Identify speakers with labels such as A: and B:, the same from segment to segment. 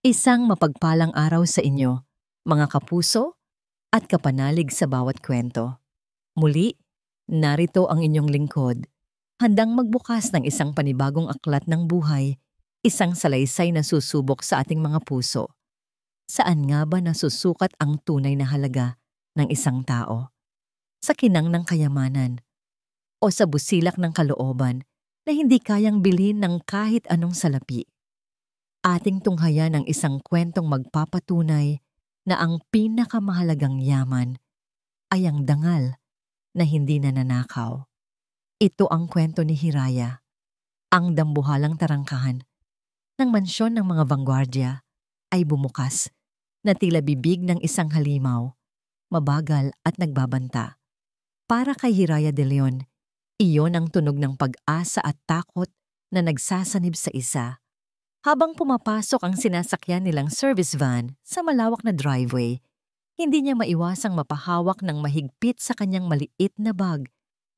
A: Isang mapagpalang araw sa inyo, mga kapuso at kapanalig sa bawat kwento. Muli, narito ang inyong lingkod, handang magbukas ng isang panibagong aklat ng buhay, isang salaysay na susubok sa ating mga puso. Saan nga ba nasusukat ang tunay na halaga ng isang tao? Sa kinang ng kayamanan o sa busilak ng kalooban na hindi kayang bilhin ng kahit anong salapi? Ating tunghayan ang isang kwentong magpapatunay na ang pinakamahalagang yaman ay ang dangal na hindi nananakaw. Ito ang kwento ni Hiraya, ang dambuhalang tarangkahan ng mansyon ng mga vanguardia ay bumukas na tila bibig ng isang halimaw, mabagal at nagbabanta. Para kay Hiraya de Leon, iyon ang tunog ng pag-asa at takot na nagsasanib sa isa. Habang pumapasok ang sinasakyan nilang service van sa malawak na driveway, hindi niya maiwasang mapahawak ng mahigpit sa kanyang maliit na bag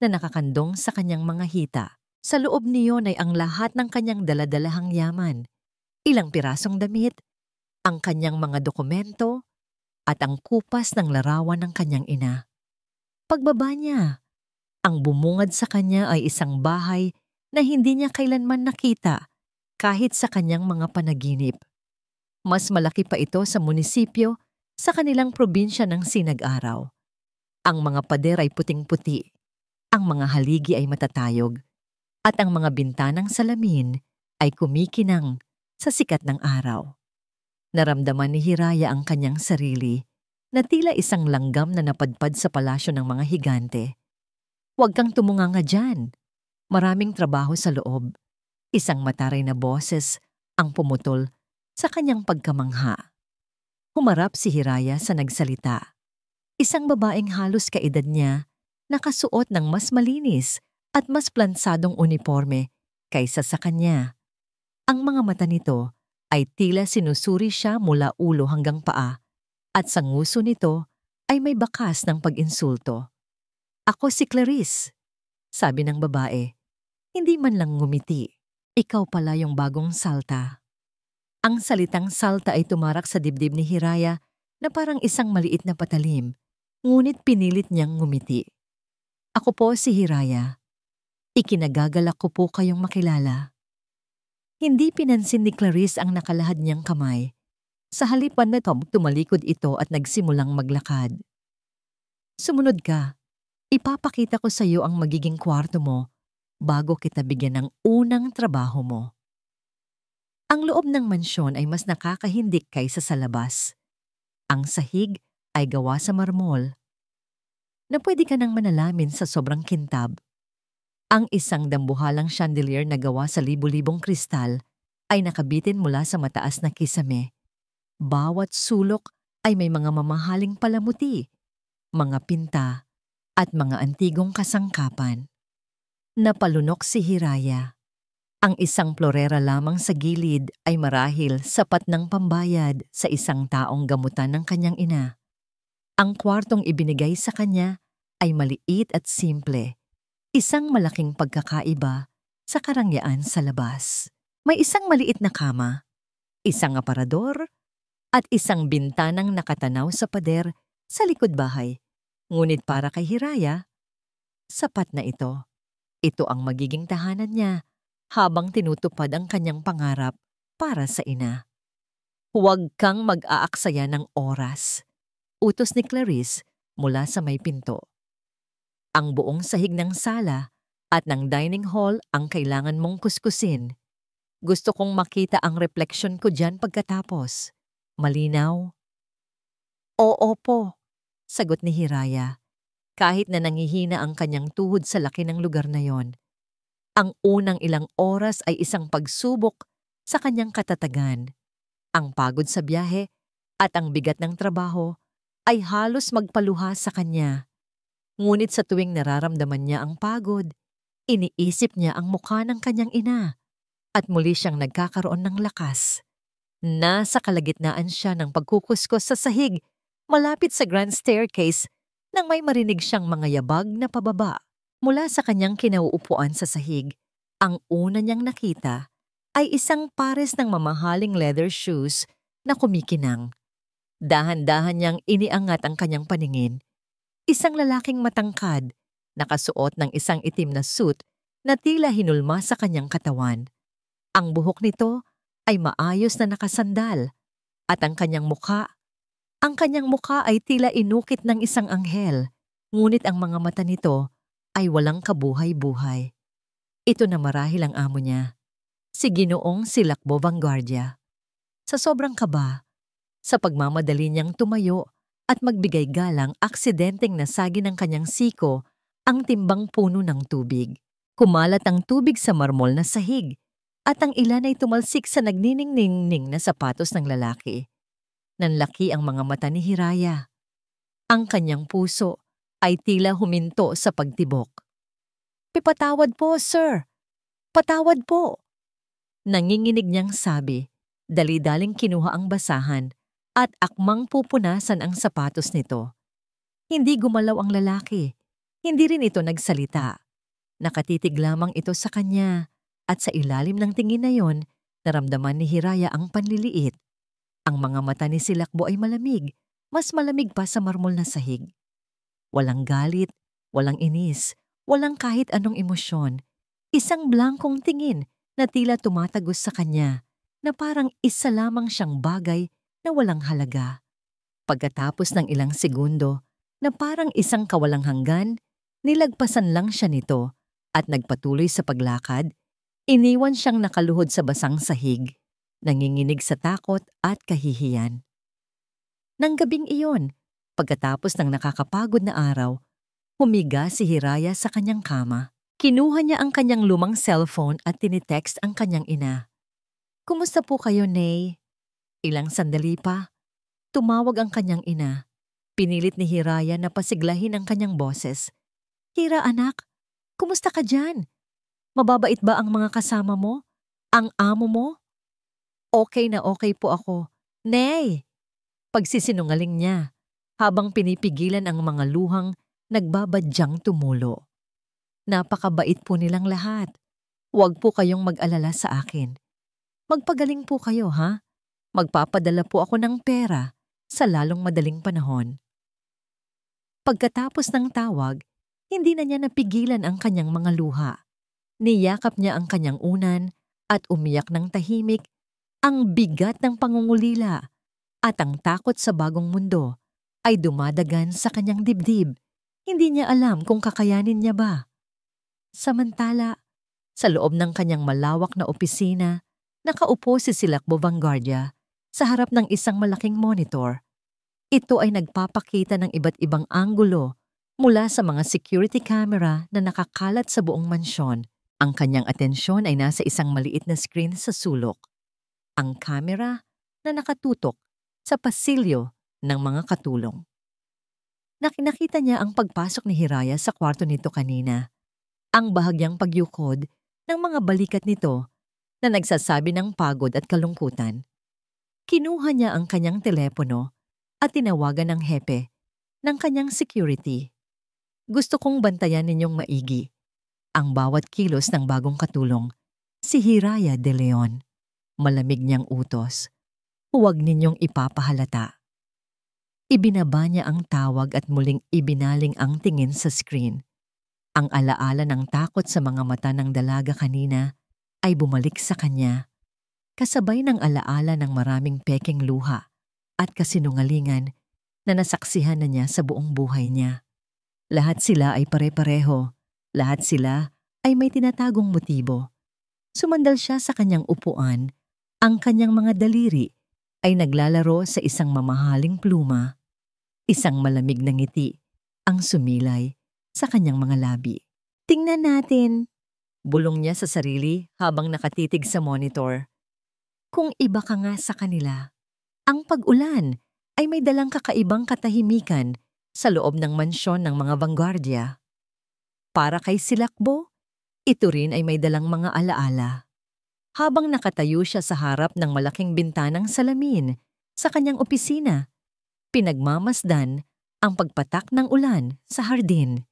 A: na nakakandong sa kanyang mga hita. Sa loob niyon ay ang lahat ng kanyang daladalahang yaman, ilang pirasong damit, ang kanyang mga dokumento, at ang kupas ng larawan ng kanyang ina. Pagbaba niya, ang bumungad sa kanya ay isang bahay na hindi niya kailanman nakita kahit sa kanyang mga panaginip. Mas malaki pa ito sa munisipyo sa kanilang probinsya ng Sinag-araw. Ang mga pader ay puting-puti, ang mga haligi ay matatayog, at ang mga bintanang salamin ay kumikinang sa sikat ng araw. Naramdaman ni Hiraya ang kanyang sarili na tila isang langgam na napadpad sa palasyo ng mga higante. Huwag kang tumunganga dyan. Maraming trabaho sa loob. Isang mataray na boses ang pumutol sa kanyang pagkamangha. Humarap si Hiraya sa nagsalita. Isang babaeng halos kaedad niya, nakasuot ng mas malinis at mas plansadong uniforme kaysa sa kanya. Ang mga mata nito ay tila sinusuri siya mula ulo hanggang paa at sa nguso nito ay may bakas ng pag-insulto. "Ako si Clarice," sabi ng babae. Hindi man lang ngumiti. "Ikaw pala yung bagong salta." Ang salitang salta ay tumarak sa dibdib ni Hiraya na parang isang maliit na patalim, ngunit pinilit niyang ngumiti. "Ako po si Hiraya. Ikinagagalak ko po kayong makilala." Hindi pinansin ni Clarice ang nakalahad niyang kamay. Sa halipan na tumalikod ito at nagsimulang maglakad. "Sumunod ka. Ipapakita ko sa iyo ang magiging kwarto mo bago kita bigyan ng unang trabaho mo." Ang loob ng mansyon ay mas nakakahindik kaysa sa labas. Ang sahig ay gawa sa marmol na pwede ka nang manalamin sa sobrang kintab. Ang isang dambuhalang chandelier na gawa sa libu-libong kristal ay nakabitin mula sa mataas na kisame. Bawat sulok ay may mga mamahaling palamuti, mga pinta, at mga antigong kasangkapan. Napalunok si Hiraya. Ang isang florera lamang sa gilid ay marahil sapat ng pambayad sa isang taong gamutan ng kanyang ina. Ang kwartong ibinigay sa kanya ay maliit at simple, isang malaking pagkakaiba sa karangyaan sa labas. May isang maliit na kama, isang aparador, at isang bintanang nakatanaw sa pader sa likod bahay. Ngunit para kay Hiraya, sapat na ito. Ito ang magiging tahanan niya habang tinutupad ang kanyang pangarap para sa ina. "Huwag kang mag-aaksaya ng oras," utos ni Clarice mula sa may pinto. "Ang buong sahig ng sala at ng dining hall ang kailangan mong kuskusin. Gusto kong makita ang refleksyon ko dyan pagkatapos. Malinaw?" "Oo po," sagot ni Hiraya. Kahit na nangihina ang kanyang tuhod sa laki ng lugar na yon. Ang unang ilang oras ay isang pagsubok sa kanyang katatagan. Ang pagod sa biyahe at ang bigat ng trabaho ay halos magpaluha sa kanya. Ngunit sa tuwing nararamdaman niya ang pagod, iniisip niya ang mukha ng kanyang ina at muli siyang nagkakaroon ng lakas. Nasa kalagitnaan siya ng pagkukuskos sa sahig, malapit sa grand staircase, nang may marinig siyang mga yabag na pababa. Mula sa kanyang kinauupuan sa sahig, ang una niyang nakita ay isang pares ng mamahaling leather shoes na kumikinang. Dahan-dahan niyang iniangat ang kanyang paningin. Isang lalaking matangkad, nakasuot ng isang itim na suit na tila hinulma sa kanyang katawan. Ang buhok nito ay maayos na nakasandal at ang kanyang mukha ay tila inukit ng isang anghel, ngunit ang mga mata nito ay walang kabuhay-buhay. Ito na marahil ang amo niya, si Ginoong Silakbo Vanguardia. Sa sobrang kaba, sa pagmamadali niyang tumayo at magbigay galang, aksidenteng nasagi ng kanyang siko ang timbang puno ng tubig. Kumalat ang tubig sa marmol na sahig at ang ilan ay tumalsik sa nagniningning na sapatos ng lalaki. Nanlaki ang mga mata ni Hiraya. Ang kanyang puso ay tila huminto sa pagtibok. "Patawad po, sir. Patawad po." Nanginginig niyang sabi, dali-daling kinuha ang basahan at akmang pupunasan ang sapatos nito. Hindi gumalaw ang lalaki. Hindi rin ito nagsalita. Nakatitig lamang ito sa kanya at sa ilalim ng tingin na yon, naramdaman ni Hiraya ang panliliit. Ang mga mata ni Silakbo ay malamig, mas malamig pa sa marmol na sahig. Walang galit, walang inis, walang kahit anong emosyon. Isang blankong tingin na tila tumatagos sa kanya, na parang isa lamang siyang bagay na walang halaga. Pagkatapos ng ilang segundo, na parang isang kawalang hanggan, nilagpasan lang siya nito at nagpatuloy sa paglakad. Iniwan siyang nakaluhod sa basang sahig, nanginginig sa takot at kahihiyan. Nang gabing iyon, pagkatapos ng nakakapagod na araw, humiga si Hiraya sa kanyang kama. Kinuha niya ang kanyang lumang cellphone at tinitext ang kanyang ina. "Kumusta po kayo, Nay?" Ilang sandali pa, tumawag ang kanyang ina. Pinilit ni Hiraya na pasiglahin ang kanyang boses. "Hira, anak, kumusta ka dyan? Mababait ba ang mga kasama mo? Ang amo mo?" "Okay na okay po ako, Nay." Pagsisinungaling niya, habang pinipigilan ang mga luhang nagbabadyang tumulo. "Napakabait po nilang lahat. Huwag po kayong mag-alala sa akin. Magpagaling po kayo, ha? Magpapadala po ako ng pera sa lalong madaling panahon." Pagkatapos ng tawag, hindi na niya napigilan ang kanyang mga luha. Niyakap niya ang kanyang unan at umiyak ng tahimik. Ang bigat ng pangungulila at ang takot sa bagong mundo ay dumadagan sa kanyang dibdib. Hindi niya alam kung kakayanin niya ba. Samantala, sa loob ng kanyang malawak na opisina, nakaupo si Silakbo Vanguardia sa harap ng isang malaking monitor. Ito ay nagpapakita ng iba't ibang anggulo mula sa mga security camera na nakakalat sa buong mansyon. Ang kanyang atensyon ay nasa isang maliit na screen sa sulok. Ang camera na nakatutok sa pasilyo ng mga katulong. Nakita niya ang pagpasok ni Hiraya sa kwarto nito kanina. Ang bahagyang pagyukod ng mga balikat nito na nagsasabi ng pagod at kalungkutan. Kinuha niya ang kanyang telepono at tinawagan ng hepe ng kanyang security. "Gusto kong bantayan ninyong maigi ang bawat kilos ng bagong katulong, si Hiraya de Leon." Malamig niyang utos. "Huwag ninyong ipapahalata." Ibinaba niya ang tawag at muling ibinaling ang tingin sa screen. Ang alaala ng takot sa mga mata ng dalaga kanina ay bumalik sa kanya, kasabay ng alaala ng maraming pekeng luha at kasinungalingan na nasaksihan na niya sa buong buhay niya. Lahat sila ay pare-pareho. Lahat sila ay may tinatagong motibo. Sumandal siya sa kanyang upuan. Ang kanyang mga daliri ay naglalaro sa isang mamahaling pluma. Isang malamig na ngiti ang sumilay sa kanyang mga labi. "Tingnan natin," bulong niya sa sarili habang nakatitig sa monitor. Kung iba ka nga sa kanila. Ang pag-ulan ay may dalang kakaibang katahimikan sa loob ng mansyon ng mga Vanguardia. Para kay Silakbo, ito rin ay may dalang mga alaala. Habang nakatayo siya sa harap ng malaking bintanang salamin sa kanyang opisina, pinagmamasdan ang pagpatak ng ulan sa hardin.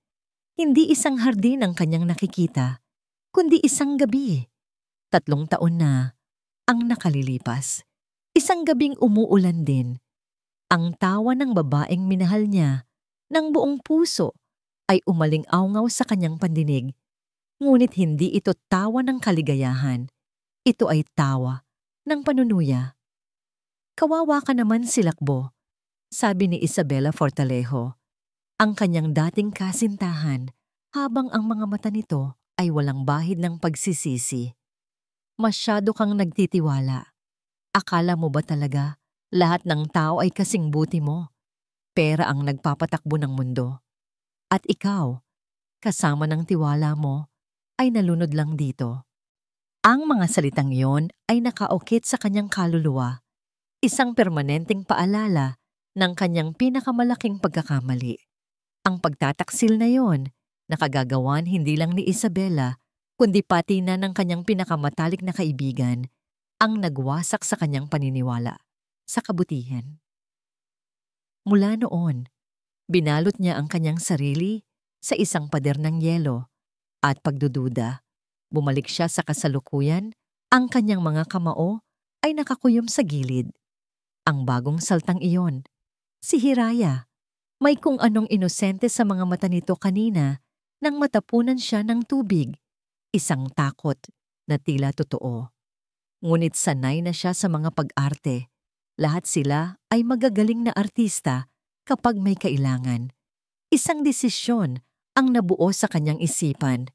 A: Hindi isang hardin ang kanyang nakikita, kundi isang gabi. 3 taon na ang nakalilipas. Isang gabing umuulan din. Ang tawa ng babaeng minahal niya ng buong puso ay umaling-awngaw sa kanyang pandinig. Ngunit hindi ito tawa ng kaligayahan. Ito ay tawa ng panunuya. Kawawa ka naman, Silakbo, sabi ni Isabela Fortalejo, ang kanyang dating kasintahan, habang ang mga mata nito ay walang bahid ng pagsisisi. Masyado kang nagtitiwala. Akala mo ba talaga lahat ng tao ay kasing buti mo? Pera ang nagpapatakbo ng mundo. At ikaw, kasama ng tiwala mo, ay nalunod lang dito. Ang mga salitang iyon ay nakaukit sa kanyang kaluluwa, isang permanenteng paalala ng kanyang pinakamalaking pagkakamali. Ang pagtataksil na iyon, nakagagawan hindi lang ni Isabela, kundi pati na ng kanyang pinakamatalik na kaibigan, ang nagwasak sa kanyang paniniwala sa kabutihan. Mula noon, binalot niya ang kanyang sarili sa isang pader ng yelo at pagdududa. Bumalik siya sa kasalukuyan, ang kanyang mga kamao ay nakakuyom sa gilid. Ang bagong saltang iyon, si Hiraya, may kung anong inosente sa mga mata nito kanina nang matapunan siya ng tubig. Isang takot na tila totoo. Ngunit sanay na siya sa mga pag-arte. Lahat sila ay magagaling na artista kapag may kailangan. Isang desisyon ang nabuo sa kanyang isipan.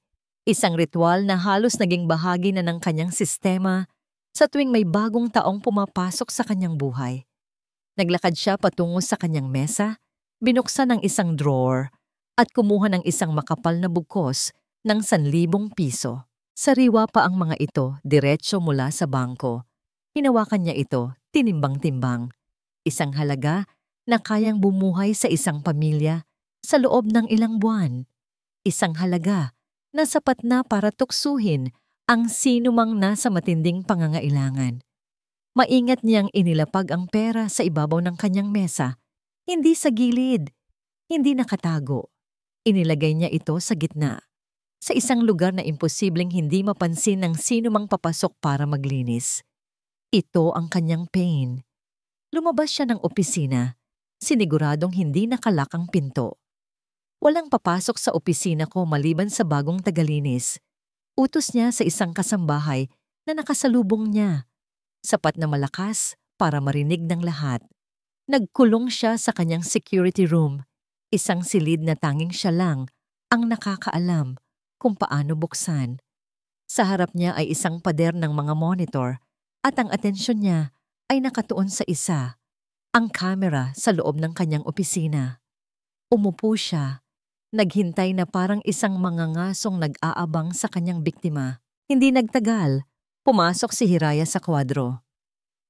A: Isang ritual na halos naging bahagi na ng kanyang sistema sa tuwing may bagong taong pumapasok sa kanyang buhay. Naglakad siya patungo sa kanyang mesa, binuksan ang isang drawer at kumuha ng isang makapal na bugkos ng 1,000 piso. Sariwa pa ang mga ito, diretso mula sa bangko. Hinawakan niya ito, tinimbang-timbang. Isang halaga na kayang bumuhay sa isang pamilya sa loob ng ilang buwan. Isang halaga na sapat na para tuksuhin ang sinumang nasa matinding pangangailangan. Maingat niyang inilapag ang pera sa ibabaw ng kanyang mesa, hindi sa gilid, hindi nakatago. Inilagay niya ito sa gitna, sa isang lugar na imposibleng hindi mapansin ng sinumang papasok para maglinis. Ito ang kanyang pain. Lumabas siya ng opisina, siniguradong hindi nakalak ang pinto. Walang papasok sa opisina ko maliban sa bagong tagalinis. Utos niya sa isang kasambahay na nakasalubong niya. Sapat na malakas para marinig ng lahat. Nagkulong siya sa kanyang security room. Isang silid na tanging siya lang ang nakakaalam kung paano buksan. Sa harap niya ay isang pader ng mga monitor at ang atensyon niya ay nakatuon sa isa, ang kamera sa loob ng kanyang opisina. Umupo siya, naghintay na parang isang mangangasong nag-aabang sa kanyang biktima. Hindi nagtagal, pumasok si Hiraya sa kwadro.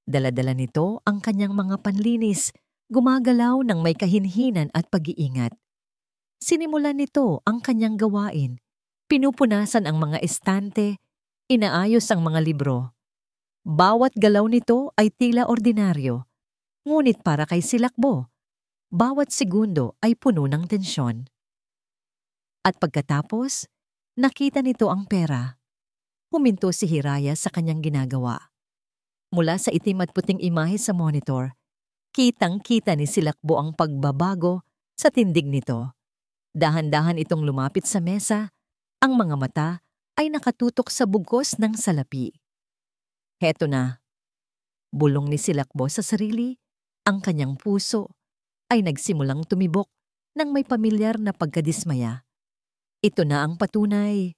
A: Dala-dala nito ang kanyang mga panlinis, gumagalaw ng may kahinhinan at pag-iingat. Sinimulan nito ang kanyang gawain. Pinupunasan ang mga estante, inaayos ang mga libro. Bawat galaw nito ay tila ordinaryo. Ngunit para kay Silakbo, bawat segundo ay puno ng tensyon. At pagkatapos, nakita nito ang pera. Huminto si Hiraya sa kanyang ginagawa. Mula sa itim at puting imahe sa monitor, kitang-kita ni Silakbo ang pagbabago sa tindig nito. Dahan-dahan itong lumapit sa mesa. Ang mga mata ay nakatutok sa bugkos ng salapi. Heto na. Bulong ni Silakbo sa sarili, ang kanyang puso ay nagsimulang tumibok ng may pamilyar na pagkadismaya. Ito na ang patunay.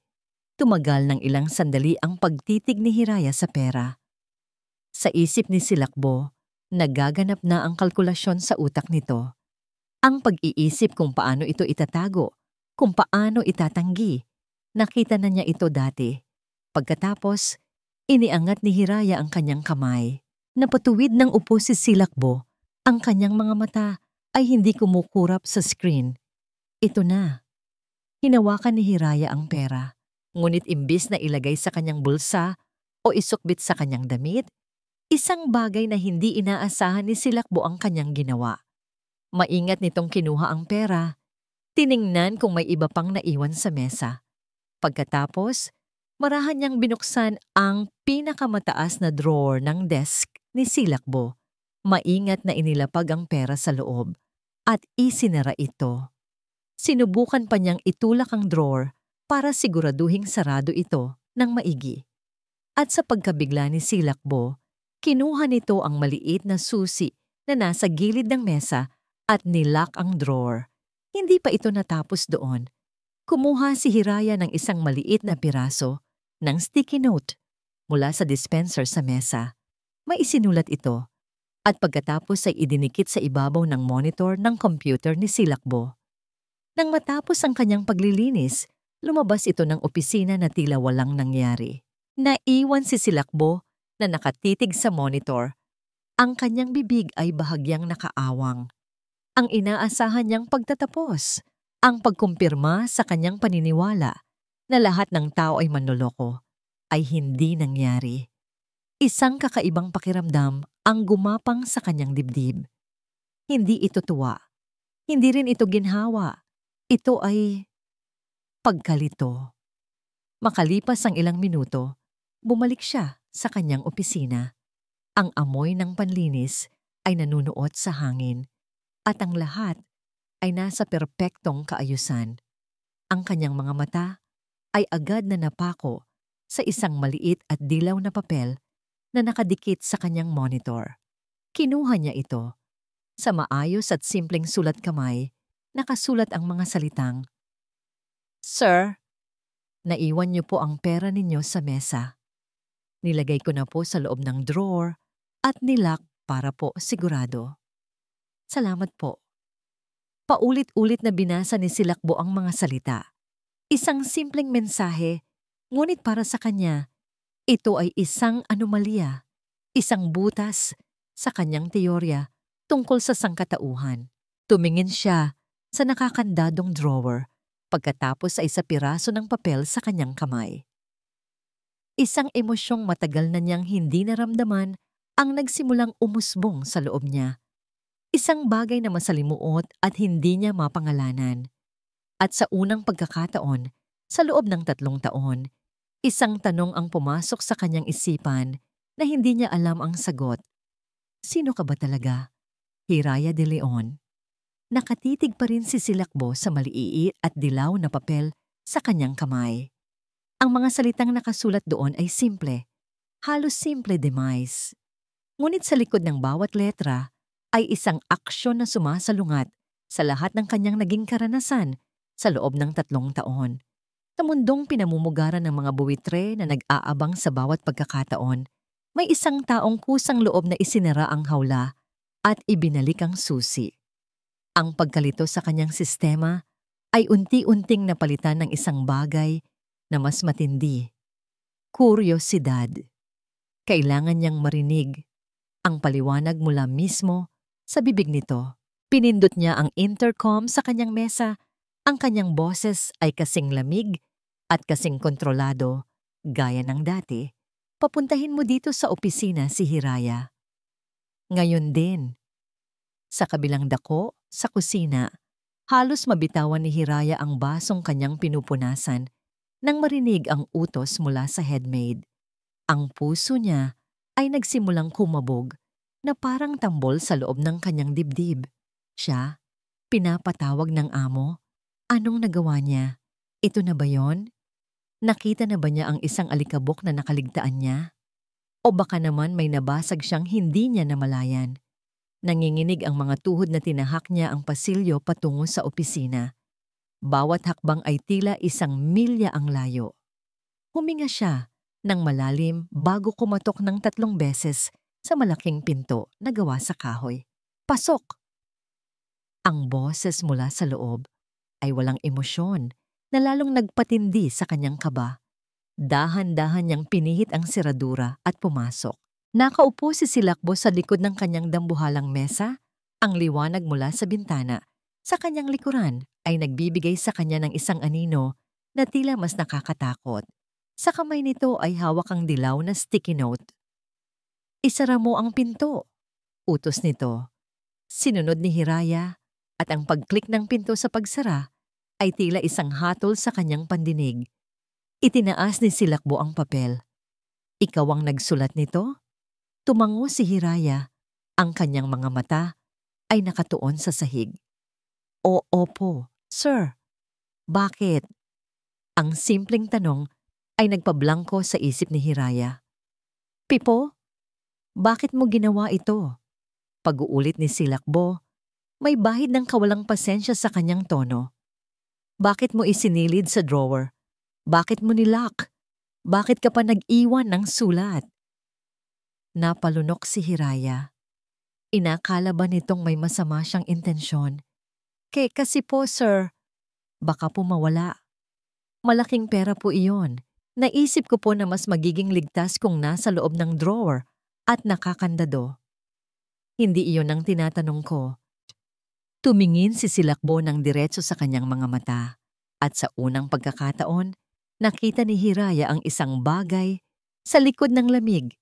A: Tumagal ng ilang sandali ang pagtitig ni Hiraya sa pera. Sa isip ni Silakbo, nagaganap na ang kalkulasyon sa utak nito. Ang pag-iisip kung paano ito itatago, kung paano itatanggi. Nakita na niya ito dati. Pagkatapos, iniangat ni Hiraya ang kanyang kamay. Napatuwid ng upo si Silakbo. Ang kanyang mga mata ay hindi kumukurap sa screen. Ito na. Hinawakan ni Hiraya ang pera. Ngunit imbis na ilagay sa kanyang bulsa o isukbit sa kanyang damit, isang bagay na hindi inaasahan ni Silakbo ang kanyang ginawa. Maingat nitong kinuha ang pera. Tiningnan kung may iba pang naiwan sa mesa. Pagkatapos, marahan niyang binuksan ang pinakamataas na drawer ng desk. ni Silakbo. Maingat na inilapag ang pera sa loob at isinara ito. Sinubukan pa niyang itulak ang drawer para siguraduhing sarado ito ng maigi. At sa pagkabigla ni Silakbo, kinuha nito ang maliit na susi na nasa gilid ng mesa at nilock ang drawer. Hindi pa ito natapos doon. Kumuha si Hiraya ng isang maliit na piraso ng sticky note mula sa dispenser sa mesa. May isinulat ito at pagkatapos ay idinikit sa ibabaw ng monitor ng computer ni Silakbo. Nang matapos ang kanyang paglilinis, lumabas ito ng opisina na tila walang nangyari. Naiwan si Silakbo na nakatitig sa monitor. Ang kanyang bibig ay bahagyang nakaawang. Ang inaasahan niyang pagtatapos, ang pagkumpirma sa kanyang paniniwala na lahat ng tao ay manloloko, ay hindi nangyari. Isang kakaibang pakiramdam ang gumapang sa kanyang dibdib. Hindi ito tuwa. Hindi rin ito ginhawa. Ito ay pagkalito. Makalipas ang ilang minuto, bumalik siya sa kanyang opisina. Ang amoy ng panlinis ay nanunuot sa hangin at ang lahat ay nasa perpektong kaayusan. Ang kanyang mga mata ay agad na napako sa isang maliit at dilaw na papel na nakadikit sa kanyang monitor. Kinuha niya ito. Sa maayos at simpleng sulat kamay, nakasulat ang mga salitang, "Sir, naiwan niyo po ang pera ninyo sa mesa. Nilagay ko na po sa loob ng drawer at nilock para po sigurado. Salamat po." Paulit-ulit na binasa ni Silakbo ang mga salita. Isang simpleng mensahe, ngunit para sa kanya, ito ay isang anomalya, isang butas sa kanyang teorya tungkol sa sangkatauhan. Tumingin siya sa nakakandadong drawer pagkatapos ay sa piraso ng papel sa kanyang kamay. Isang emosyong matagal na niyang hindi naramdaman ang nagsimulang umusbong sa loob niya. Isang bagay na masalimuot at hindi niya mapangalanan. At sa unang pagkakataon, sa loob ng 3 taon, isang tanong ang pumasok sa kanyang isipan na hindi niya alam ang sagot. Sino ka ba talaga? Hiraya de Leon. Nakatitig pa rin si Silakbo sa maliit at dilaw na papel sa kanyang kamay. Ang mga salitang nakasulat doon ay simple, halos simple demise. Ngunit sa likod ng bawat letra ay isang aksyon na sumasalungat sa lahat ng kanyang naging karanasan sa loob ng 3 taon. Sa mundong pinamumugaran ng mga buwitre na nag-aabang sa bawat pagkakataon, may isang taong kusang loob na isinara ang hawla at ibinalik ang susi. Ang pagkalito sa kanyang sistema ay unti-unting napalitan ng isang bagay na mas matindi. Kuryosidad. Kailangan niyang marinig ang paliwanag mula mismo sa bibig nito. Pinindot niya ang intercom sa kanyang mesa. Ang kanyang boses ay kasing lamig at kasing kontrolado, gaya ng dati. Papuntahin mo dito sa opisina si Hiraya. Ngayon din. Sa kabilang dako, sa kusina, halos mabitawan ni Hiraya ang basong kanyang pinupunasan nang marinig ang utos mula sa headmaid. Ang puso niya ay nagsimulang kumabog na parang tambol sa loob ng kanyang dibdib. Siya, pinapatawag ng amo. Anong nagawa niya? Ito na ba yon? Nakita na ba niya ang isang alikabok na nakaligtaan niya? O baka naman may nabasag siyang hindi niya namalayan? Nanginginig ang mga tuhod na tinahak niya ang pasilyo patungo sa opisina. Bawat hakbang ay tila 1 milya ang layo. Huminga siya ng malalim bago kumatok ng 3 beses sa malaking pinto na gawa sa kahoy. Pasok! Ang boses mula sa loob ay walang emosyon na lalong nagpatindi sa kanyang kaba. Dahan-dahan niyang pinihit ang seradura at pumasok. Nakaupo si Silakbo sa likod ng kanyang dambuhalang mesa. Ang liwanag mula sa bintana sa kanyang likuran ay nagbibigay sa kanya ng isang anino na tila mas nakakatakot. Sa kamay nito ay hawak ang dilaw na sticky note. "Isara mo ang pinto," utos nito. Sinunod ni Hiraya at ang pag-click ng pinto sa pagsara ay tila isang hatol sa kanyang pandinig. Itinaas ni Silakbo ang papel. "Ikaw ang nagsulat nito?" Tumango si Hiraya. Ang kanyang mga mata ay nakatuon sa sahig. Opo, sir. Bakit? Ang simpleng tanong ay nagpablangko sa isip ni Hiraya. Pipo, bakit mo ginawa ito? Pag-uulit ni Silakbo, may bahid ng kawalang pasensya sa kanyang tono. Bakit mo isinilid sa drawer? Bakit mo nilock? Bakit ka pa nag-iwan ng sulat? Napalunok si Hiraya. Inakala ba nitong may masama siyang intensyon? Kasi po, sir, baka po mawala. Malaking pera po iyon. Naisip ko po na mas magiging ligtas kung nasa loob ng drawer at nakakandado. Hindi iyon ang tinatanong ko. Tumingin si Silakbo ng diretso sa kanyang mga mata at sa unang pagkakataon, nakita ni Hiraya ang isang bagay sa likod ng lamig,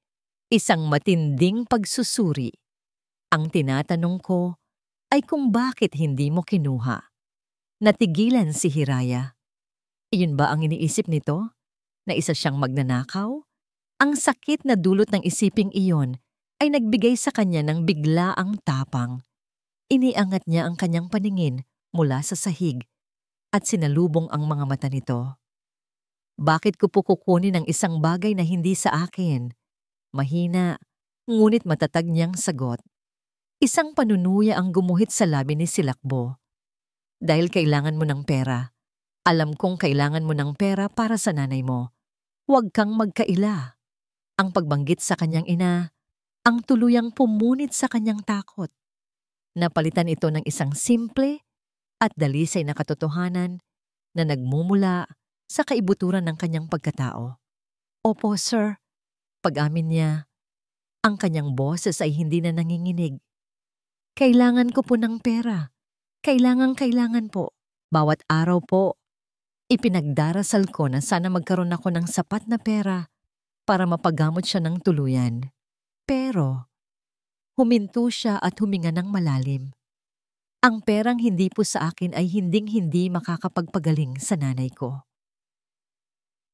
A: isang matinding pagsusuri. Ang tinatanong ko ay kung bakit hindi mo kinuha. Natigilan si Hiraya. Iyon ba ang iniisip nito? Na isa siyang magnanakaw? Ang sakit na dulot ng isiping iyon ay nagbigay sa kanya ng biglaang tapang. Iniangat niya ang kanyang paningin mula sa sahig at sinalubong ang mga mata nito. Bakit ko po kukunin ang isang bagay na hindi sa akin? Mahina, ngunit matatag niyang sagot. Isang panunuya ang gumuhit sa labi ni Silakbo. Dahil kailangan mo ng pera. Alam kong kailangan mo ng pera para sa nanay mo. Huwag kang magkaila. Ang pagbanggit sa kanyang ina, ang tuluyang pumunit sa kanyang takot. Napalitan ito ng isang simple at dalisay na katotohanan na nagmumula sa kaibuturan ng kanyang pagkatao. Opo, sir. Pag-amin niya, ang kanyang boses ay hindi na nanginginig. Kailangan ko po ng pera. Kailangan po. Bawat araw po. Ipinagdarasal ko na sana magkaroon ako ng sapat na pera para mapagamot siya ng tuluyan. Pero, huminto siya at huminga ng malalim. Ang perang hindi po sa akin ay hinding-hindi makakapagpagaling sa nanay ko.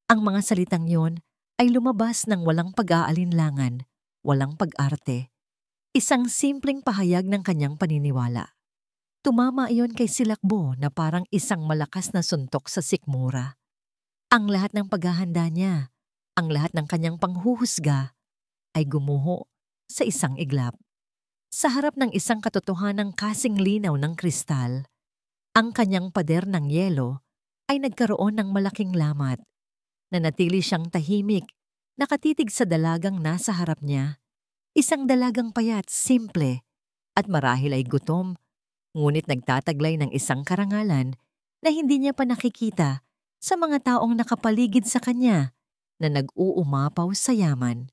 A: Ang mga salitang yon ay lumabas ng walang pag-aalinlangan, walang pag-arte. Isang simpleng pahayag ng kanyang paniniwala. Tumama iyon kay Silakbo na parang isang malakas na suntok sa sikmura. Ang lahat ng paghahanda niya, ang lahat ng kanyang panghuhusga, ay gumuho sa isang iglap. Sa harap ng isang katotohanang kasing linaw ng kristal, ang kanyang pader ng yelo ay nagkaroon ng malaking lamat. Nanatili siyang tahimik, nakatitig sa dalagang nasa harap niya. Isang dalagang payat, simple, at marahil ay gutom, ngunit nagtataglay ng isang karangalan na hindi niya pa nakikita sa mga taong nakapaligid sa kanya na nag-uumapaw sa yaman.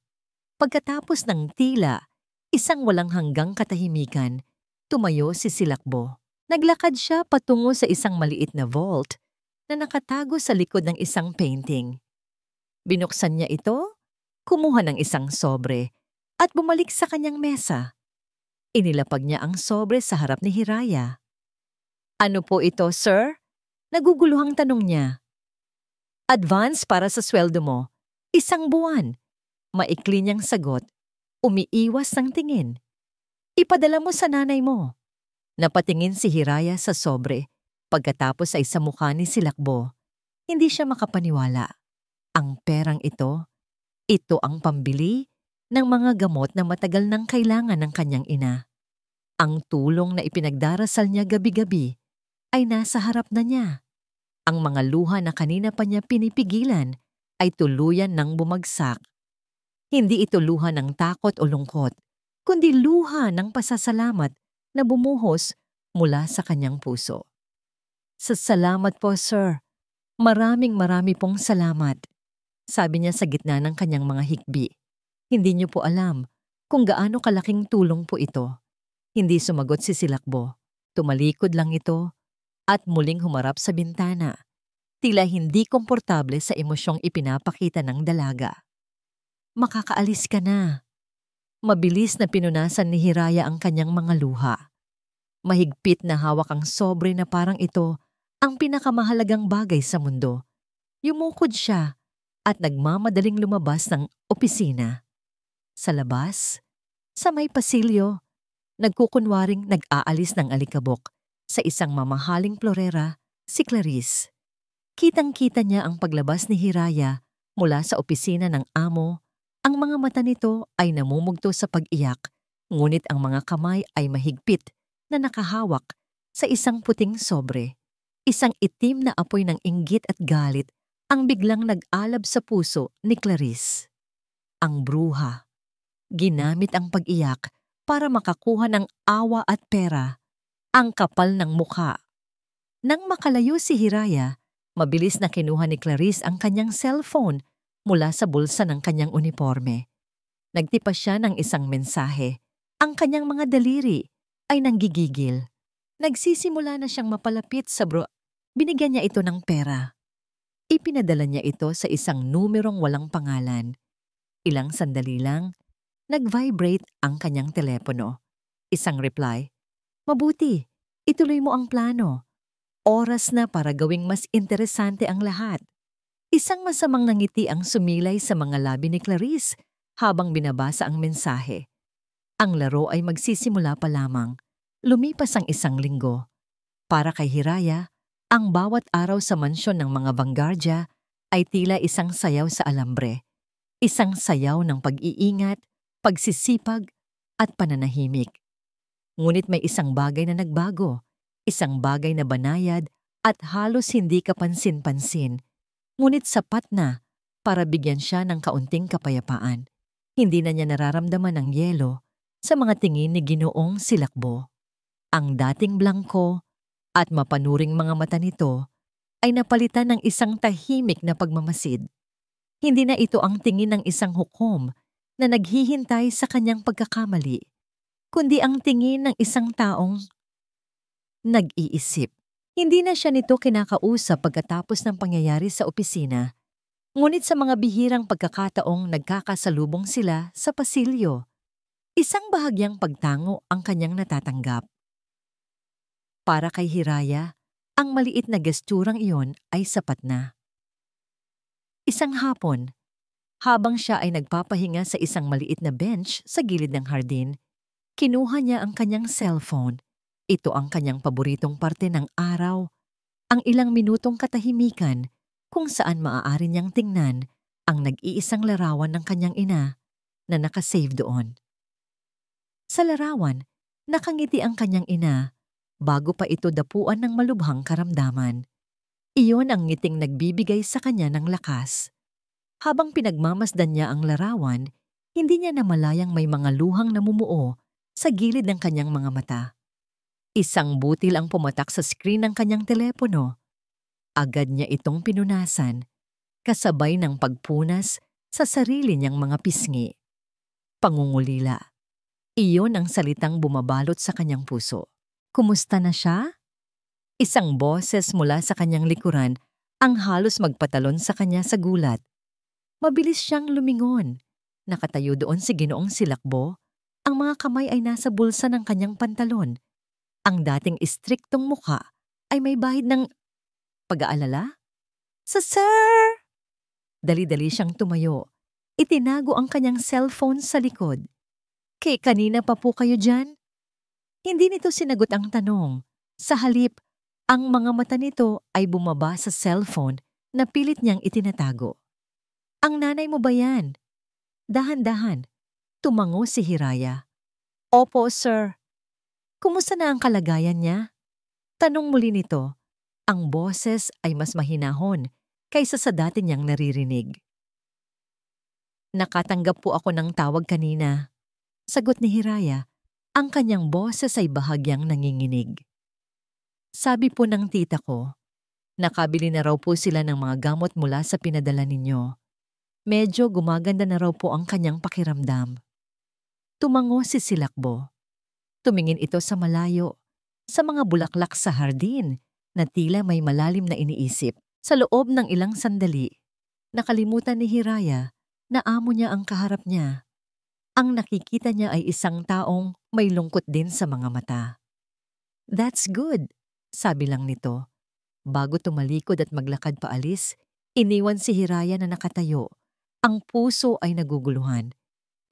A: Pagkatapos ng tila, isang walang hanggang katahimikan, tumayo si Silakbo. Naglakad siya patungo sa isang maliit na vault na nakatago sa likod ng isang painting. Binuksan niya ito, kumuha ng isang sobre at bumalik sa kanyang mesa. Inilapag niya ang sobre sa harap ni Hiraya. Ano po ito, sir? Naguguluhang tanong niya. Advance para sa sweldo mo. 1 buwan. Maikli niyang sagot. Umiiwas ng tingin. Ipadala mo sa nanay mo. Napatingin si Hiraya sa sobre. Pagkatapos ay sa mukha ni Silakbo. Hindi siya makapaniwala. Ang perang ito ang pambili ng mga gamot na matagal nang kailangan ng kanyang ina. Ang tulong na ipinagdarasal niya gabi-gabi ay nasa harap na niya. Ang mga luha na kanina pa niya pinipigilan ay tuluyan ng bumagsak. Hindi ito luha ng takot o lungkot, kundi luha ng pasasalamat na bumuhos mula sa kanyang puso. Salamat po, sir. Marami pong salamat. Sabi niya sa gitna ng kanyang mga hikbi. Hindi niyo po alam kung gaano kalaking tulong po ito. Hindi sumagot si Silakbo. Tumalikod lang ito at muling humarap sa bintana. Tila hindi komportable sa emosyong ipinapakita ng dalaga. Makakaalis ka na. Mabilis na pinunasan ni Hiraya ang kanyang mga luha. Mahigpit na hawak ang sobre na parang ito ang pinakamahalagang bagay sa mundo. Yumukod siya at nagmamadaling lumabas ng opisina. Sa labas, Sa may pasilyo, nagkukunwaring nag-aalis ng alikabok sa isang mamahaling florera, si Clarice. Kitang-kita niya ang paglabas ni Hiraya mula sa opisina ng amo. Ang mga mata nito ay namumugto sa pag-iyak, ngunit ang mga kamay ay mahigpit na nakahawak sa isang puting sobre. Isang itim na apoy ng inggit at galit ang biglang nag-alab sa puso ni Clarice. Ang bruha. Ginamit ang pag-iyak para makakuha ng awa at pera. Ang kapal ng mukha. Nang makalayo si Hiraya, mabilis na kinuha ni Clarice ang kanyang cellphone mula sa bulsa ng kanyang uniforme. Nagtipa siya ng isang mensahe. Ang kanyang mga daliri ay nanggigigil. Nagsisimula na siyang mapalapit sa Binigyan niya ito ng pera. Ipinadala niya ito sa isang numerong walang pangalan. Ilang sandali lang, nag-vibrate ang kanyang telepono. Isang reply, "Mabuti, ituloy mo ang plano. Oras na para gawing mas interesante ang lahat." Isang masamang nangiti ang sumilay sa mga labi ni Clarice habang binabasa ang mensahe. Ang laro ay magsisimula pa lamang. Lumipas ang isang linggo. Para kay Hiraya, ang bawat araw sa mansyon ng mga Vanguardia ay tila isang sayaw sa alambre. Isang sayaw ng pag-iingat, pagsisipag, at pananahimik. Ngunit may isang bagay na nagbago. Isang bagay na banayad at halos hindi kapansin-pansin. Ngunit sapat na para bigyan siya ng kaunting kapayapaan. Hindi na niya nararamdaman ang yelo sa mga tingin ni Ginoong Silakbo. Ang dating blangko at mapanuring mga mata nito ay napalitan ng isang tahimik na pagmamasid. Hindi na ito ang tingin ng isang hukom na naghihintay sa kanyang pagkakamali, kundi ang tingin ng isang taong nag-iisip. Hindi na siya nito kinakausap pagkatapos ng pangyayari sa opisina, ngunit sa mga bihirang pagkakataong nagkakasalubong sila sa pasilyo, isang bahagyang pagtango ang kanyang natatanggap. Para kay Hiraya, ang maliit na gesturang iyon ay sapat na. Isang hapon, habang siya ay nagpapahinga sa isang maliit na bench sa gilid ng hardin, kinuha niya ang kanyang cellphone. Ito ang kanyang paboritong parte ng araw, ang ilang minutong katahimikan kung saan maaari niyang tingnan ang nag-iisang larawan ng kanyang ina na nakasave doon. Sa larawan, nakangiti ang kanyang ina bago pa ito dapuan ng malubhang karamdaman. Iyon ang ngiting nagbibigay sa kanya ng lakas. Habang pinagmamasdan niya ang larawan, hindi niya namalayang may mga luhang namumuo sa gilid ng kanyang mga mata. Isang butil ang pumatak sa screen ng kanyang telepono. Agad niya itong pinunasan, kasabay ng pagpunas sa sarili niyang mga pisngi. Pangungulila. Iyon ang salitang bumabalot sa kanyang puso. Kumusta na siya? Isang boses mula sa kanyang likuran ang halos magpatalon sa kanya sa gulat. Mabilis siyang lumingon. Nakatayo doon si Ginoong Silakbo. Ang mga kamay ay nasa bulsa ng kanyang pantalon. Ang dating istriktong mukha ay may bahid ng pag-aalala. Sir! Dali-dali siyang tumayo. Itinago ang kanyang cellphone sa likod. Kanina pa po kayo dyan? Hindi nito sinagot ang tanong. Sa halip, ang mga mata nito ay bumaba sa cellphone na pilit niyang itinatago. Ang nanay mo ba yan? Dahan-dahan, tumango si Hiraya. Opo, sir. Kumusta na ang kalagayan niya? Tanong muli nito. Ang boses ay mas mahinahon kaysa sa dati niyang naririnig. Nakatanggap po ako ng tawag kanina. Sagot ni Hiraya. Ang kanyang boses ay bahagyang nanginginig. Sabi po ng tita ko, nakabili na raw po sila ng mga gamot mula sa pinadala ninyo. Medyo gumaganda na raw po ang kanyang pakiramdam. Tumango si Silakbo. Tumingin ito sa malayo, sa mga bulaklak sa hardin na tila may malalim na iniisip. Sa loob ng ilang sandali, nakalimutan ni Hiraya na amo niya ang kaharap niya. Ang nakikita niya ay isang taong may lungkot din sa mga mata. That's good, sabi lang nito. Bago tumalikod at maglakad paalis, iniwan si Hiraya na nakatayo. Ang puso ay naguguluhan.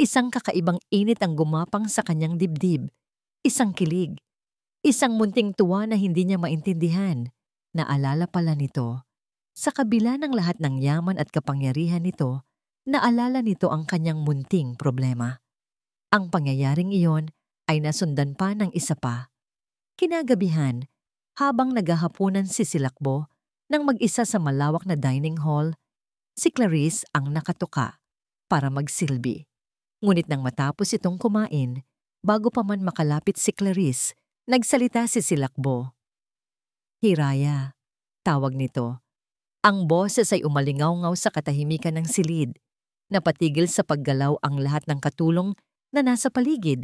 A: Isang kakaibang init ang gumapang sa kanyang dibdib. Isang kilig. Isang munting tuwa na hindi niya maintindihan. Naalala pala nito. Sa kabila ng lahat ng yaman at kapangyarihan nito, naalala nito ang kanyang munting problema. Ang pangyayaring iyon ay nasundan pa ng isa pa. Kinagabihan, habang naghahapunan si Silakbo nang mag-isa sa malawak na dining hall, si Clarice ang nakatuka para magsilbi. Ngunit nang matapos itong kumain, bago pa man makalapit si Clarice, nagsalita si Silakbo. "Hiraya," tawag nito. Ang boses ay umalingaw-ngaw sa katahimikan ng silid. Napatigil sa paggalaw ang lahat ng katulong na nasa paligid.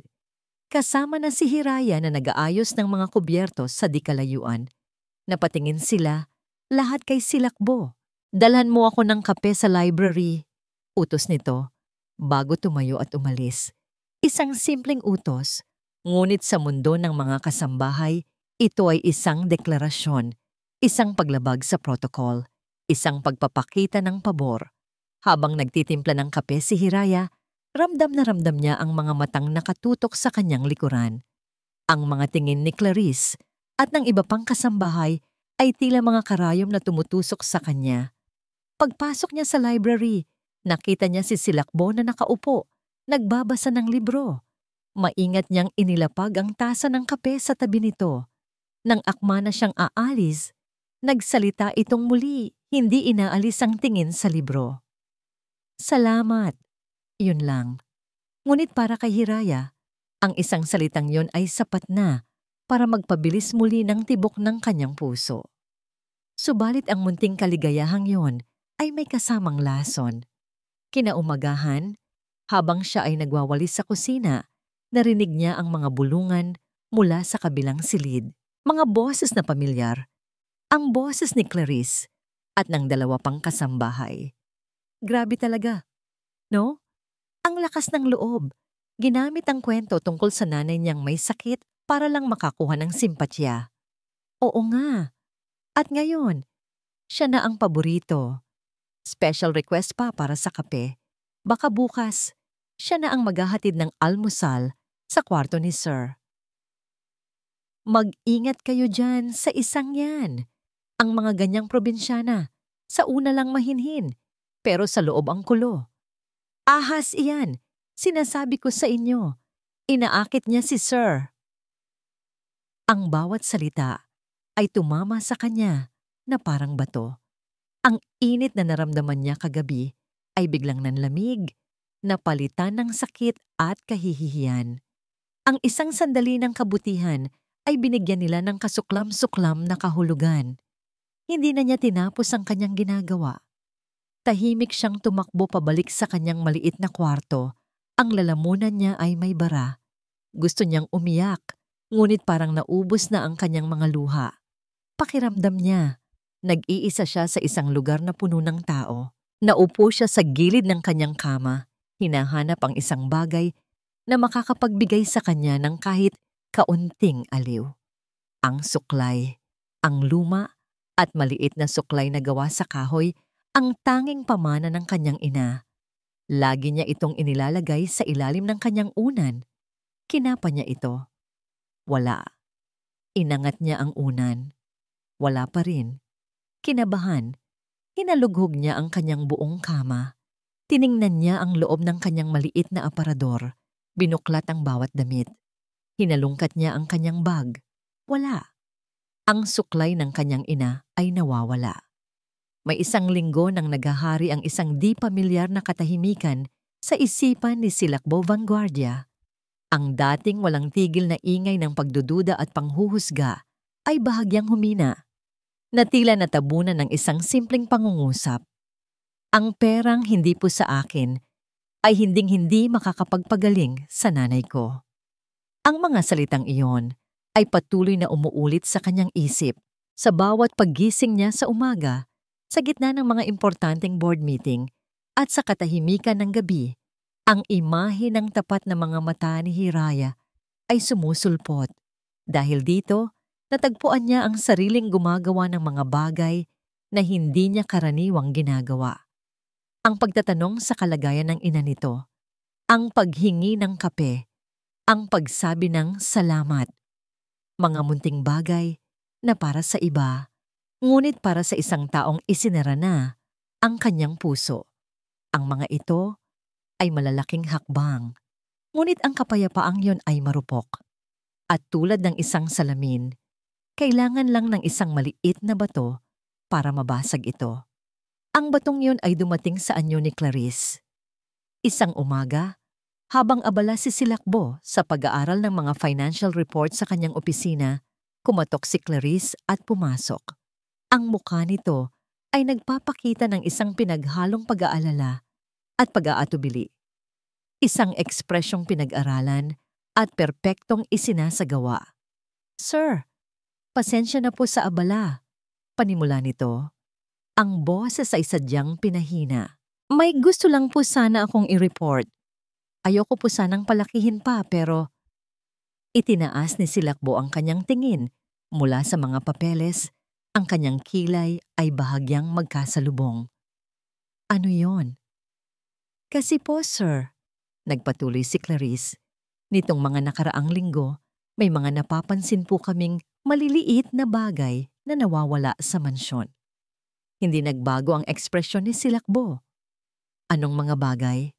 A: Kasama na si Hiraya na nag-aayos ng mga kubyertos sa di kalayuan. Napatingin sila, lahat kay Silakbo. "Dalhan mo ako ng kape sa library," utos nito, bago tumayo at umalis. Isang simpleng utos, ngunit sa mundo ng mga kasambahay, ito ay isang deklarasyon, isang paglabag sa protocol, isang pagpapakita ng pabor. Habang nagtitimpla ng kape si Hiraya, ramdam na ramdam niya ang mga matang nakatutok sa kanyang likuran. Ang mga tingin ni Clarice at ng iba pang kasambahay ay tila mga karayom na tumutusok sa kanya. Pagpasok niya sa library, nakita niya si Silakbo na nakaupo, nagbabasa ng libro. Maingat niyang inilapag ang tasa ng kape sa tabi nito. Nang akma na siyang aalis, nagsalita itong muli, hindi inaalis ang tingin sa libro. "Salamat." Yun lang. Ngunit para kay Hiraya, ang isang salitang yon ay sapat na para magpabilis muli ng tibok ng kanyang puso. Subalit ang munting kaligayahang yon ay may kasamang lason. Kinaumagahan, habang siya ay nagwawalis sa kusina, narinig niya ang mga bulungan mula sa kabilang silid. Mga boses na pamilyar. Ang boses ni Clarice at ng dalawa pang kasambahay. Grabe talaga, no? Ang lakas ng loob. Ginamit ang kwento tungkol sa nanay niyang may sakit para lang makakuha ng simpatya. Oo nga. At ngayon, siya na ang paborito. Special request pa para sa kape. Baka bukas, siya na ang maghahatid ng almusal sa kwarto ni Sir. Mag-ingat kayo dyan sa isang yan. Ang mga ganyang probinsyana, sa una lang mahinhin, pero sa loob ang kulo. Ahas iyan, sinasabi ko sa inyo. Inaakit niya si Sir. Ang bawat salita ay tumama sa kanya na parang bato. Ang init na naramdaman niya kagabi ay biglang nanlamig, napalitan ng sakit at kahihiyan. Ang isang sandali ng kabutihan ay binigyan nila ng kasuklam-suklam na kahulugan. Hindi na niya tinapos ang kanyang ginagawa. Tahimik siyang tumakbo pabalik sa kanyang maliit na kwarto. Ang lalamunan niya ay may bara. Gusto niyang umiyak, ngunit parang naubos na ang kanyang mga luha. Pakiramdam niya, nag-iisa siya sa isang lugar na puno ng tao. Naupo siya sa gilid ng kanyang kama, hinahanap ang isang bagay na makakapagbigay sa kanya ng kahit kaunting aliw. Ang suklay, ang luma at maliit na suklay na gawa sa kahoy, ang tanging pamana ng kanyang ina. Lagi niya itong inilalagay sa ilalim ng kanyang unan. Kinapa niya ito. Wala. Inangat niya ang unan. Wala pa rin. Kinabahan. Hinalughog niya ang kanyang buong kama. Tiningnan niya ang loob ng kanyang maliit na aparador. Binuklat ang bawat damit. Hinalungkat niya ang kanyang bag. Wala. Ang suklay ng kanyang ina ay nawawala. May isang linggo nang naghahari ang isang di pamilyar na katahimikan sa isipan ni Silakbo Vanguardia. Ang dating walang tigil na ingay ng pagdududa at panghuhusga ay bahagyang humina. Natila natabunan ng isang simpleng pangungusap. Ang perang hindi po sa akin ay hinding-hindi makakapagpagaling sa nanay ko. Ang mga salitang iyon ay patuloy na umuulit sa kanyang isip sa bawat paggising niya sa umaga, sa gitna ng mga importanteng board meeting at sa katahimikan ng gabi. Ang imahe ng tapat na mga mata ni Hiraya ay sumusulpot. Dahil dito, natagpuan niya ang sariling gumagawa ng mga bagay na hindi niya karaniwang ginagawa. Ang pagtatanong sa kalagayan ng ina nito, ang paghingi ng kape, ang pagsabi ng salamat, mga munting bagay na para sa iba, ngunit para sa isang taong isinara na ang kanyang puso. Ang mga ito ay malalaking hakbang, ngunit ang kapayapaang yon ay marupok. At tulad ng isang salamin, kailangan lang ng isang maliit na bato para mabasag ito. Ang batong yon ay dumating sa anyo ni Clarice. Isang umaga, habang abala si Silakbo sa pag-aaral ng mga financial report sa kanyang opisina, kumatok si Clarice at pumasok. Ang mukha nito ay nagpapakita ng isang pinaghalong pag-aalala at pag-aatubili. Isang ekspresyong pinag-aralan at perpektong isinasagawa. "Sir, pasensya na po sa abala," panimula nito. Ang boses ay sadyang pinahina. "May gusto lang po sana akong i-report. Ayoko po sanang palakihin pa pero..." Itinaas ni Silakbo ang kanyang tingin mula sa mga papeles. Ang kanyang kilay ay bahagyang magkasalubong. "Ano yon?" "Kasi po, sir," nagpatuloy si Clarice, "nitong mga nakaraang linggo, may mga napapansin po kaming maliliit na bagay na nawawala sa mansyon." Hindi nagbago ang ekspresyon ni Silakbo. "Anong mga bagay?"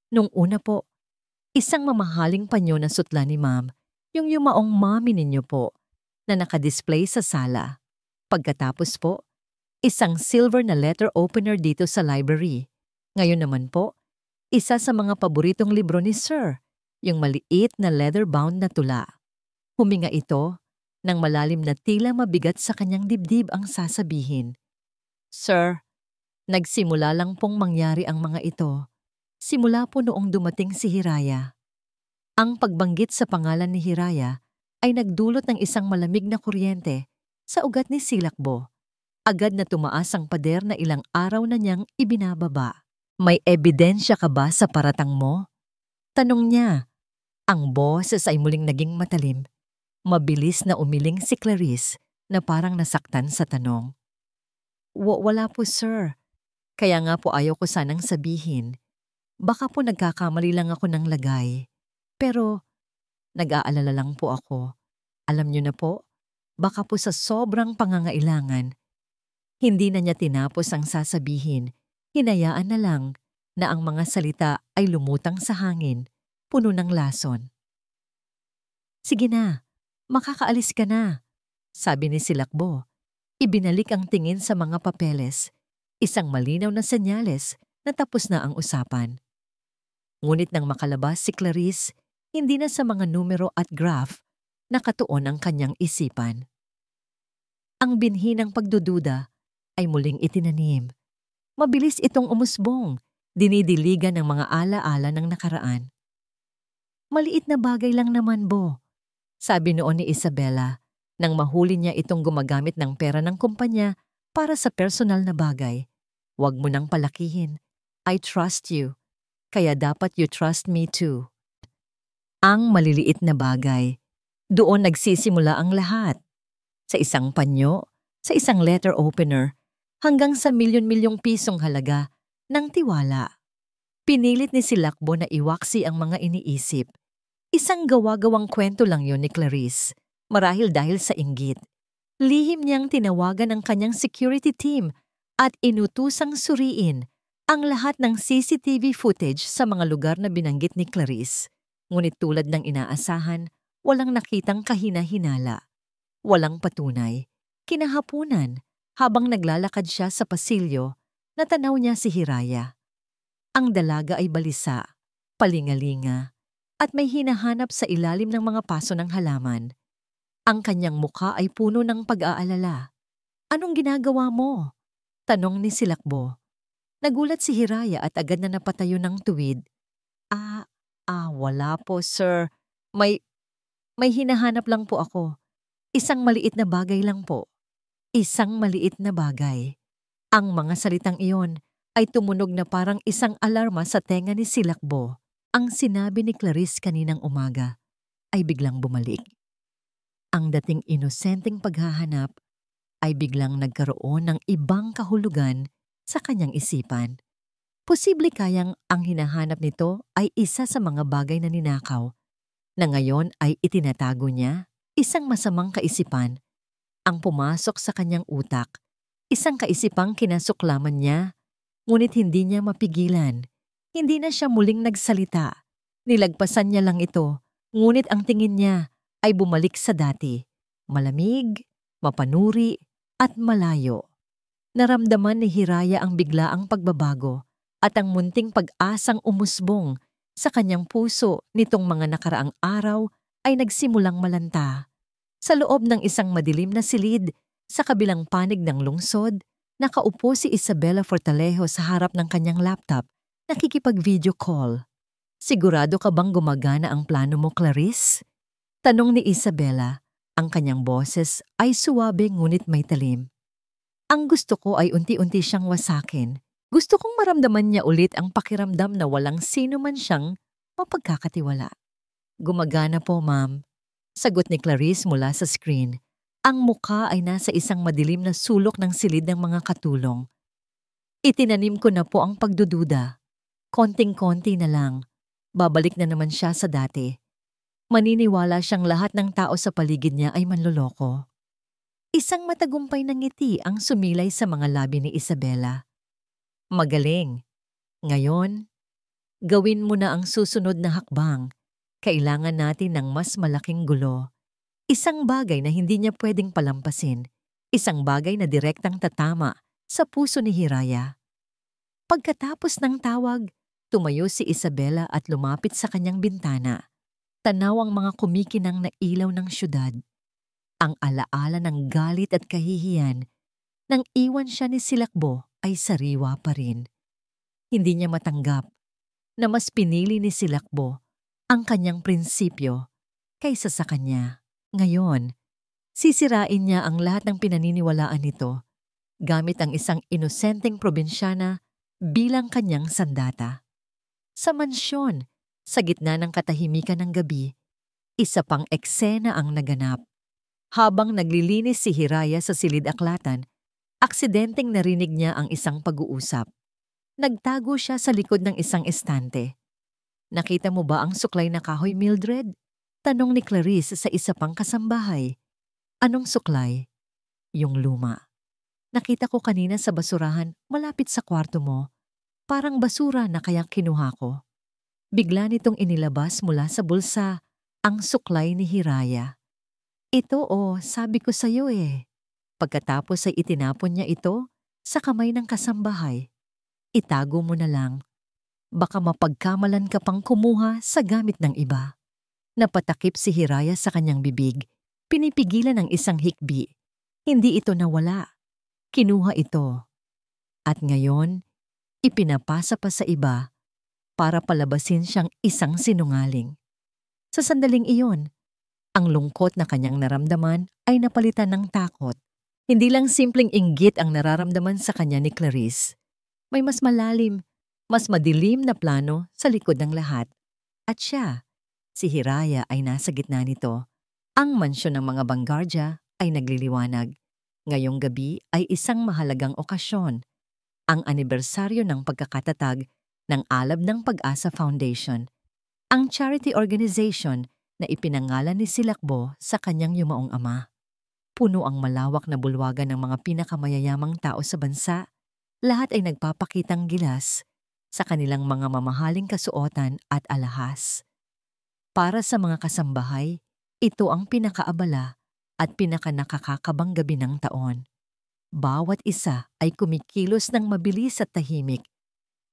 A: "Nung una po, isang mamahaling panyo na sutla ni ma'am, yung yumaong mommy ninyo po, na nakadisplay sa sala. Pagkatapos po, isang silver na letter opener dito sa library. Ngayon naman po, isa sa mga paboritong libro ni Sir, yung maliit na leather-bound na tula." Huminga ito nang malalim na tila mabigat sa kanyang dibdib ang sasabihin. "Sir, nagsimula lang pong mangyari ang mga ito. Simula po noong dumating si Hiraya." Ang pagbanggit sa pangalan ni Hiraya ay nagdulot ng isang malamig na kuryente sa ugat ni Silakbo. Agad na tumaas ang pader na ilang araw na niyang ibinababa. "May ebidensya ka ba sa paratang mo?" tanong niya. Ang boses ay muling naging matalim. Mabilis na umiling si Clarice na parang nasaktan sa tanong. Wala po, sir. Kaya nga po ayaw ko sanang sabihin. Baka po nagkakamali lang ako ng lagay. Pero nag-aalala lang po ako. Alam niyo na po, baka po sa sobrang pangangailangan, hindi na niya tinapos ang sasabihin. Hinayaan na lang na ang mga salita ay lumutang sa hangin, puno ng lason. "Sige na, makakaalis ka na," sabi ni Silakbo. Ibinalik ang tingin sa mga papeles, isang malinaw na senyales na tapos na ang usapan. Ngunit nang makalabas si Clarice, hindi na sa mga numero at graph nakatuon ang kanyang isipan. Ang binhi ng pagdududa ay muling itinanim. Mabilis itong umusbong, dinidiligan ng mga alaala ng nakaraan. "Maliit na bagay lang naman, Bo," sabi noon ni Isabella nang mahuli niya itong gumagamit ng pera ng kumpanya para sa personal na bagay. "Huwag mo nang palakihin. I trust you. Kaya dapat you trust me too." Ang maliliit na bagay. Doon nagsisimula ang lahat. Sa isang panyo, sa isang letter opener, hanggang sa milyon-milyong pisong halaga ng tiwala. Pinilit ni Silakbo na iwaksi ang mga iniisip. Isang gawa-gawang kwento lang yon ni Clarice, marahil dahil sa inggit. Lihim niyang tinawagan ang kanyang security team at inutusang suriin ang lahat ng CCTV footage sa mga lugar na binanggit ni Clarice. Ngunit tulad ng inaasahan, walang nakitang kahina-hinala. Walang patunay. Kinahapunan, habang naglalakad siya sa pasilyo, natanaw niya si Hiraya. Ang dalaga ay balisa, palingalinga, at may hinahanap sa ilalim ng mga paso ng halaman. Ang kanyang mukha ay puno ng pag-aalala. "Anong ginagawa mo?" tanong ni Silakbo. Nagulat si Hiraya at agad na napatayo ng tuwid. Wala po, sir. May hinahanap lang po ako. Isang maliit na bagay lang po." Isang maliit na bagay. Ang mga salitang iyon ay tumunog na parang isang alarma sa tenga ni Silakbo. Ang sinabi ni Clarice kaninang umaga ay biglang bumalik. Ang dating inosenteng paghahanap ay biglang nagkaroon ng ibang kahulugan sa kanyang isipan. Posible kayang ang hinahanap nito ay isa sa mga bagay na ninakaw na ngayon ay itinatago niya, isang masamang kaisipan ang pumasok sa kanyang utak, isang kaisipang kinasuklaman niya, ngunit hindi niya mapigilan. Hindi na siya muling nagsalita. Nilagpasan niya lang ito, ngunit ang tingin niya ay bumalik sa dati. Malamig, mapanuri, at malayo. Naramdaman ni Hiraya ang biglaang pagbabago at ang munting pag-asang umusbong sa kanyang puso nitong mga nakaraang araw ay nagsimulang malanta. Sa loob ng isang madilim na silid, sa kabilang panig ng lungsod, nakaupo si Isabela Fortalejo sa harap ng kanyang laptop, nakikipag-video call. Sigurado ka bang gumagana ang plano mo, Clarice? Tanong ni Isabela. Ang kanyang boses ay suwabe ngunit may talim. Ang gusto ko ay unti-unti siyang wasakin. Gusto kong maramdaman niya ulit ang pakiramdam na walang sino man siyang mapagkakatiwala. Gumagana po, ma'am. Sagot ni Clarice mula sa screen. Ang mukha ay nasa isang madilim na sulok ng silid ng mga katulong. Itinanim ko na po ang pagdududa. Konting-konti na lang. Babalik na naman siya sa dati. Maniniwala siyang lahat ng tao sa paligid niya ay manloloko. Isang matagumpay na ngiti ang sumilay sa mga labi ni Isabela. Magaling. Ngayon, gawin mo na ang susunod na hakbang. Kailangan natin ng mas malaking gulo. Isang bagay na hindi niya pwedeng palampasin. Isang bagay na direktang tatama sa puso ni Hiraya. Pagkatapos ng tawag, tumayo si Isabela at lumapit sa kanyang bintana. Tanaw ang mga kumikinang na ilaw ng syudad. Ang alaala ng galit at kahihiyan nang iwan siya ni Silakbo ay sariwa pa rin. Hindi niya matanggap na mas pinili ni Silakbo ang kanyang prinsipyo kaysa sa kanya. Ngayon, sisirain niya ang lahat ng pinaniniwalaan nito gamit ang isang inosenteng probinsyana bilang kanyang sandata. Sa mansyon, sa gitna ng katahimikan ng gabi, isa pang eksena ang naganap. Habang naglilinis si Hiraya sa silid-aklatan, aksidenteng narinig niya ang isang pag-uusap. Nagtago siya sa likod ng isang estante. Nakita mo ba ang suklay na kahoy, Mildred? Tanong ni Clarice sa isa pang kasambahay. Anong suklay? Yung luma. Nakita ko kanina sa basurahan malapit sa kwarto mo. Parang basura na kaya kinuha ko. Bigla nitong inilabas mula sa bulsa ang suklay ni Hiraya. Ito sabi ko sa'yo eh. Pagkatapos ay itinapon niya ito sa kamay ng kasambahay. Itago mo na lang. Baka mapagkamalan ka pang kumuha sa gamit ng iba. Napatakip si Hiraya sa kanyang bibig. Pinipigilan ng isang hikbi. Hindi ito nawala. Kinuha ito. At ngayon, ipinapasa pa sa iba para palabasin siyang isang sinungaling. Sa sandaling iyon, ang lungkot na kanyang naramdaman ay napalitan ng takot. Hindi lang simpleng inggit ang nararamdaman sa kanya ni Clarice. May mas malalim, mas madilim na plano sa likod ng lahat. At siya, si Hiraya ay nasa gitna nito. Ang mansyon ng mga Banggardia ay nagliliwanag. Ngayong gabi ay isang mahalagang okasyon. Ang anibersaryo ng pagkakatatag ng Alab ng Pag-asa Foundation, ang charity organization na ipinangalan ni Silakbo sa kanyang yumaong ama. Puno ang malawak na bulwagan ng mga pinakamayayamang tao sa bansa. Lahat ay nagpapakitang gilas sa kanilang mga mamahaling kasuotan at alahas. Para sa mga kasambahay, ito ang pinakaabala at pinakanakakakabang gabi ng taon. Bawat isa ay kumikilos ng mabilis at tahimik.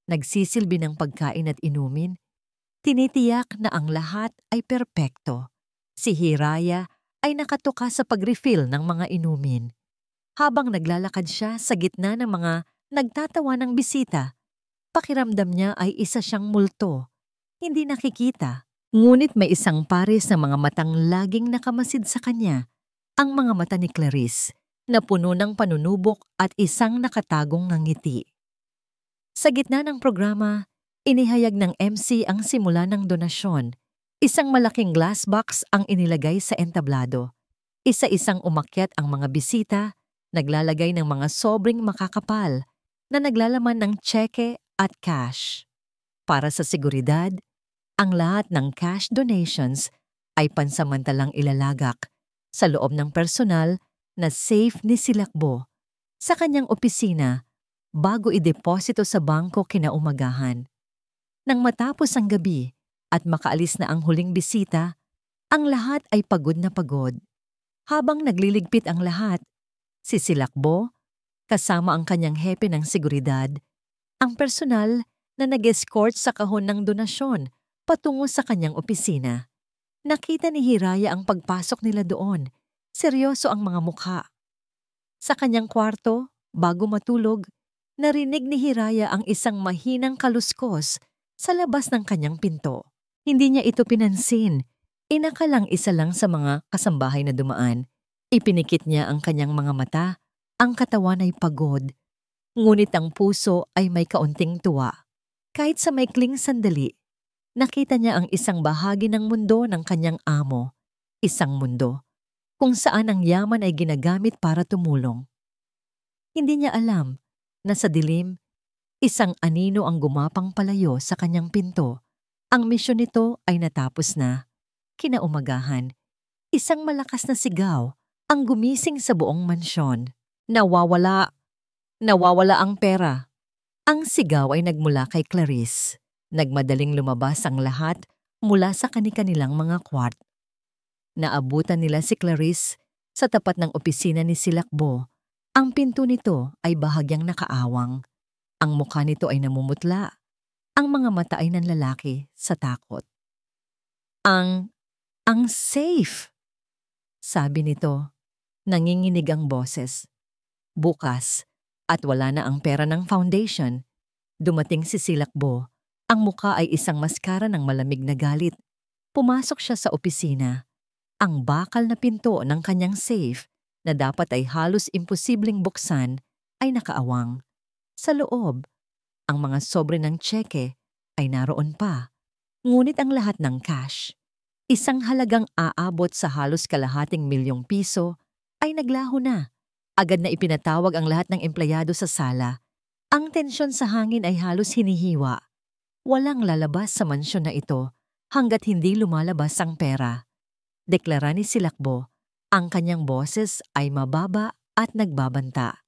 A: Nagsisilbi ng pagkain at inumin. Tinitiyak na ang lahat ay perpekto. Si Hiraya ay nakatuka sa pag-refill ng mga inumin. Habang naglalakad siya sa gitna ng mga nagtatawa ng bisita, pakiramdam niya ay isa siyang multo. Hindi nakikita, ngunit may isang pares ng mga matang laging nakamasid sa kanya. Ang mga mata ni Clarice na puno ng panunubok at isang nakatagong ngiti. Sa gitna ng programa, inihayag ng MC ang simula ng donasyon. Isang malaking glass box ang inilagay sa entablado. Isa-isang umakyat ang mga bisita, naglalagay ng mga sobrang makakapal na naglalaman ng tseke at cash. Para sa seguridad, ang lahat ng cash donations ay pansamantalang ilalagak sa loob ng personal na safe ni Silakbo sa kanyang opisina bago ideposito sa bangko kinaumagahan. Nang matapos ang gabi at makaalis na ang huling bisita, ang lahat ay pagod na pagod. Habang nagliligpit ang lahat, si Silakbo, kasama ang kanyang hepe ng seguridad, ang personal na nag-escort sa kahon ng donasyon patungo sa kanyang opisina. Nakita ni Hiraya ang pagpasok nila doon. Seryoso ang mga mukha. Sa kanyang kwarto, bago matulog, narinig ni Hiraya ang isang mahinang kaluskos sa labas ng kanyang pinto. Hindi niya ito pinansin. Inakalang isa lang sa mga kasambahay na dumaan. Ipinikit niya ang kanyang mga mata. Ang katawan ay pagod. Ngunit ang puso ay may kaunting tuwa. Kahit sa maikling sandali, nakita niya ang isang bahagi ng mundo ng kanyang amo. Isang mundo kung saan ang yaman ay ginagamit para tumulong. Hindi niya alam na sa dilim, isang anino ang gumapang palayo sa kanyang pinto. Ang misyon nito ay natapos na. Kinaumagahan, isang malakas na sigaw ang gumising sa buong mansyon. Nawawala ang pera. Ang sigaw ay nagmula kay Clarice. Nagmadaling lumabas ang lahat mula sa kani-kanilang mga kwart. Naabutan nila si Clarice sa tapat ng opisina ni Silakbo. Ang pinto nito ay bahagyang nakaawang. Ang mukha nito ay namumutla. Ang mga mata ay nanlalaki sa takot. Ang safe, sabi nito. Nanginginig ang boses. Bukas, at wala na ang pera ng foundation, dumating si Silakbo. Ang mukha ay isang maskara ng malamig na galit. Pumasok siya sa opisina. Ang bakal na pinto ng kanyang safe na dapat ay halos imposibleng buksan ay nakaawang. Sa loob, ang mga sobre ng tseke ay naroon pa. Ngunit ang lahat ng cash, isang halagang aabot sa halos kalahating milyong piso, ay naglaho na. Agad na ipinatawag ang lahat ng empleyado sa sala. Ang tensyon sa hangin ay halos hinihiwa. Walang lalabas sa mansyon na ito hanggat hindi lumalabas ang pera. Deklara ni Silakbo, ang kanyang boses ay mababa at nagbabanta.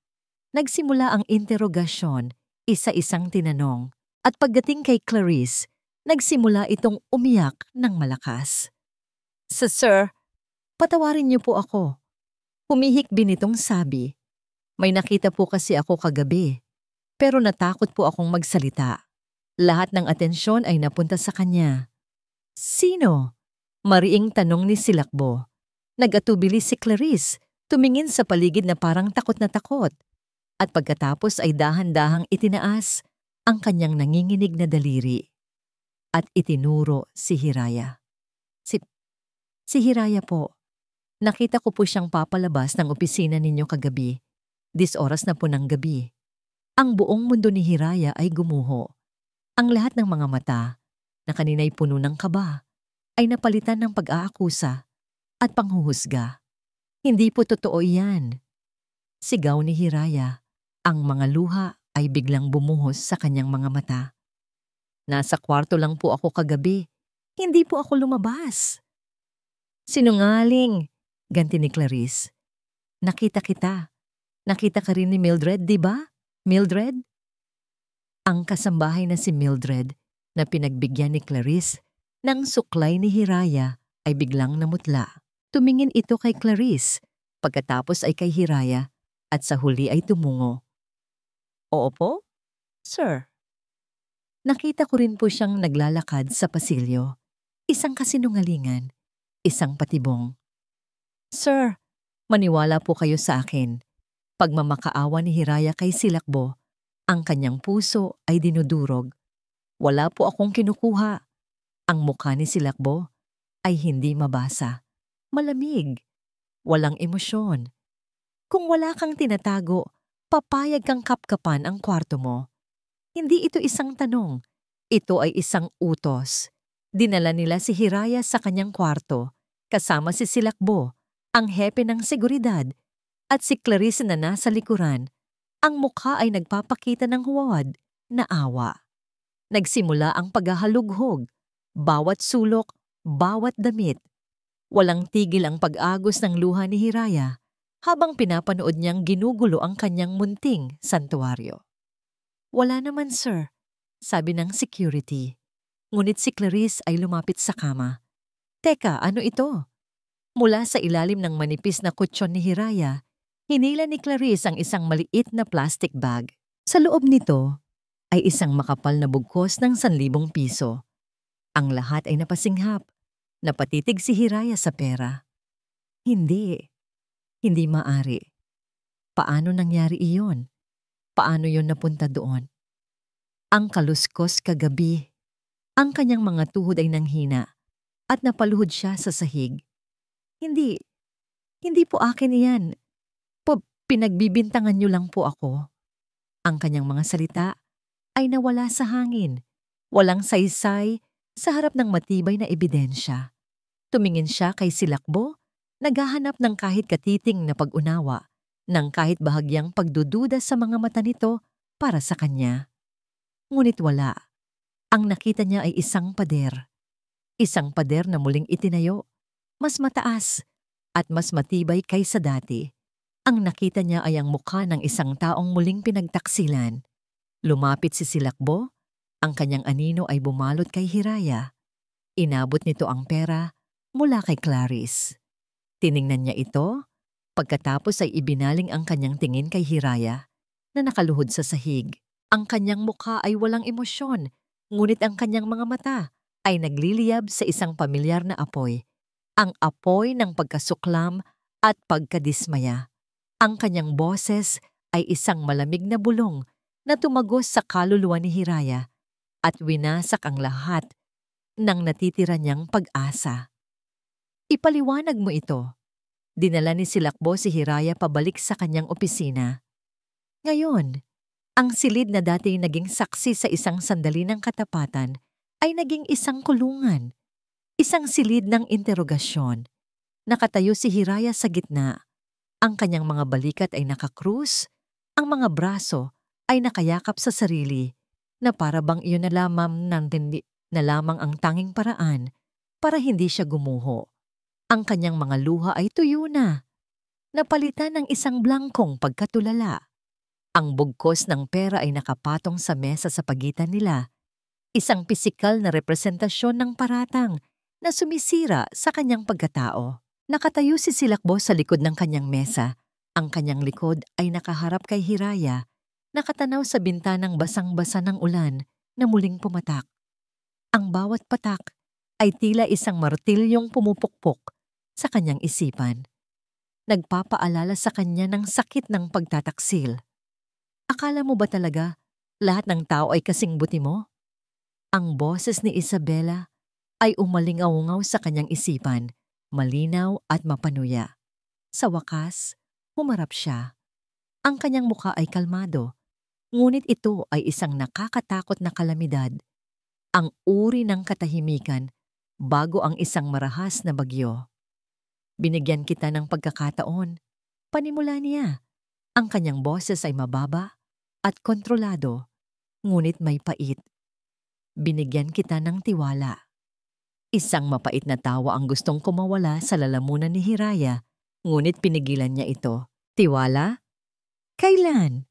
A: Nagsimula ang interogasyon, isa-isang tinanong, at pagdating kay Clarice, nagsimula itong umiyak ng malakas. Sir, patawarin niyo po ako. Humihikbi nitong sabi. May nakita po kasi ako kagabi, pero natakot po akong magsalita. Lahat ng atensyon ay napunta sa kanya. Sino? Mariing tanong ni Silakbo. Nag-atubili si Clarice, tumingin sa paligid na parang takot na takot. At pagkatapos ay dahan-dahang itinaas ang kanyang nanginginig na daliri. At itinuro si Hiraya. Si Hiraya po. Nakita ko po siyang papalabas ng opisina ninyo kagabi. 10 oras na po ng gabi. Ang buong mundo ni Hiraya ay gumuho. Ang lahat ng mga mata, na kanina'y puno ng kaba, ay napalitan ng pag-aakusa at panghuhusga. Hindi po totoo iyan. Sigaw ni Hiraya. Ang mga luha ay biglang bumuhos sa kanyang mga mata. Nasa kwarto lang po ako kagabi. Hindi po ako lumabas. Sinungaling, ganti ni Clarice. Nakita kita. Nakita ka rin ni Mildred, di ba? Mildred? Ang kasambahay na si Mildred na pinagbigyan ni Clarice ng suklay ni Hiraya ay biglang namutla. Tumingin ito kay Clarice, pagkatapos ay kay Hiraya at sa huli ay tumungo. Oo po, sir. Nakita ko rin po siyang naglalakad sa pasilyo. Isang kasinungalingan, isang patibong. Sir, maniwala po kayo sa akin. Pagmamakaawa ni Hiraya kay Silakbo, ang kanyang puso ay dinudurog. Wala po akong kinukuha. Ang mukha ni Silakbo ay hindi mabasa. Malamig. Walang emosyon. Kung wala kang tinatago, papayag kang kapkapan ang kwarto mo. Hindi ito isang tanong. Ito ay isang utos. Dinala nila si Hiraya sa kanyang kwarto, kasama si Silakbo, ang hepe ng seguridad, at si Clarice na nasa likuran. Ang mukha ay nagpapakita ng huwad na awa. Nagsimula ang paghahalughog, bawat sulok, bawat damit. Walang tigil ang pag-agos ng luha ni Hiraya habang pinapanood niyang ginugulo ang kanyang munting santuaryo. Wala naman, sir, sabi ng security. Ngunit si Clarice ay lumapit sa kama. Teka, ano ito? Mula sa ilalim ng manipis na kutsyon ni Hiraya, hinila ni Clarice ang isang maliit na plastic bag. Sa loob nito ay isang makapal na bugkos ng 1,000 piso. Ang lahat ay napasinghap. Napatitig si Hiraya sa pera. Hindi. Hindi maari. Paano nangyari iyon? Paano yon napunta doon? Ang kaluskos kagabi. Ang kanyang mga tuhod ay nanghina at napaluhod siya sa sahig. Hindi. Hindi po akin iyan. Pinagbibintangan niyo lang po ako. Ang kanyang mga salita ay nawala sa hangin. Walang saysay sa harap ng matibay na ebidensya. Tumingin siya kay Silakbo, naghahanap ng kahit katiting na pag-unawa, ng kahit bahagyang pagdududa sa mga mata nito para sa kanya. Ngunit wala. Ang nakita niya ay isang pader. Isang pader na muling itinayo, mas mataas at mas matibay kaysa dati. Ang nakita niya ay ang mukha ng isang taong muling pinagtaksilan. Lumapit si Silakbo, ang kanyang anino ay bumalot kay Hiraya. Inabot nito ang pera mula kay Clarice. Tiningnan niya ito, pagkatapos ay ibinaling ang kanyang tingin kay Hiraya na nakaluhod sa sahig. Ang kanyang mukha ay walang emosyon, ngunit ang kanyang mga mata ay nagliliyab sa isang pamilyar na apoy. Ang apoy ng pagkasuklam at pagkadismaya. Ang kanyang boses ay isang malamig na bulong na tumagos sa kaluluwa ni Hiraya at winasak ang lahat ng natitira niyang pag-asa. Ipaliwanag mo ito. Dinala ni Silakbo si Hiraya pabalik sa kanyang opisina. Ngayon, ang silid na dati naging saksi sa isang sandali ng katapatan ay naging isang kulungan. Isang silid ng interogasyon. Nakatayo si Hiraya sa gitna. Ang kanyang mga balikat ay nakakrus, ang mga braso ay nakayakap sa sarili na para bang iyon na lamang ang tanging paraan para hindi siya gumuho. Ang kanyang mga luha ay tuyo na, napalitan ng isang blangkong pagkatulala. Ang bugkos ng pera ay nakapatong sa mesa sa pagitan nila, isang pisikal na representasyon ng paratang na sumisira sa kanyang pagkatao. Nakatayo si Silakbo sa likod ng kanyang mesa. Ang kanyang likod ay nakaharap kay Hiraya, nakatanaw sa bintanang basang-basa ng ulan na muling pumatak. Ang bawat patak ay tila isang martilyong pumupukpok sa kanyang isipan. Nagpapaalala sa kanya ng sakit ng pagtataksil. Akala mo ba talaga lahat ng tao ay kasing buti mo? Ang boses ni Isabela ay umalingaw-ngaw sa kanyang isipan, malinaw at mapanuya. Sa wakas, humarap siya. Ang kanyang mukha ay kalmado, ngunit ito ay isang nakakatakot na kalamidad. Ang uri ng katahimikan bago ang isang marahas na bagyo. Binigyan kita ng pagkakataon. Panimula niya. Ang kanyang boses ay mababa at kontrolado, ngunit may pait. Binigyan kita ng tiwala. Isang mapait na tawa ang gustong kumawala sa lalamunan ni Hiraya, ngunit pinigilan niya ito. Tiwala? Kailan?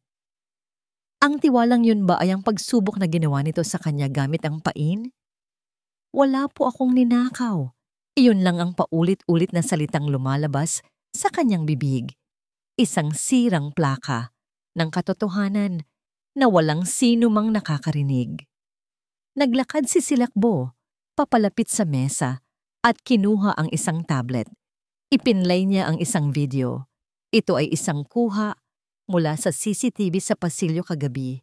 A: Ang tiwalang yun ba ay ang pagsubok na ginawa nito sa kanya gamit ang pain? Wala po akong ninakaw. Iyon lang ang paulit-ulit na salitang lumalabas sa kanyang bibig. Isang sirang plaka ng katotohanan na walang sino mang nakakarinig. Naglakad si Silakbo, papalapit sa mesa at kinuha ang isang tablet. Ipinlay niya ang isang video. Ito ay isang kuha mula sa CCTV sa pasilyo kagabi.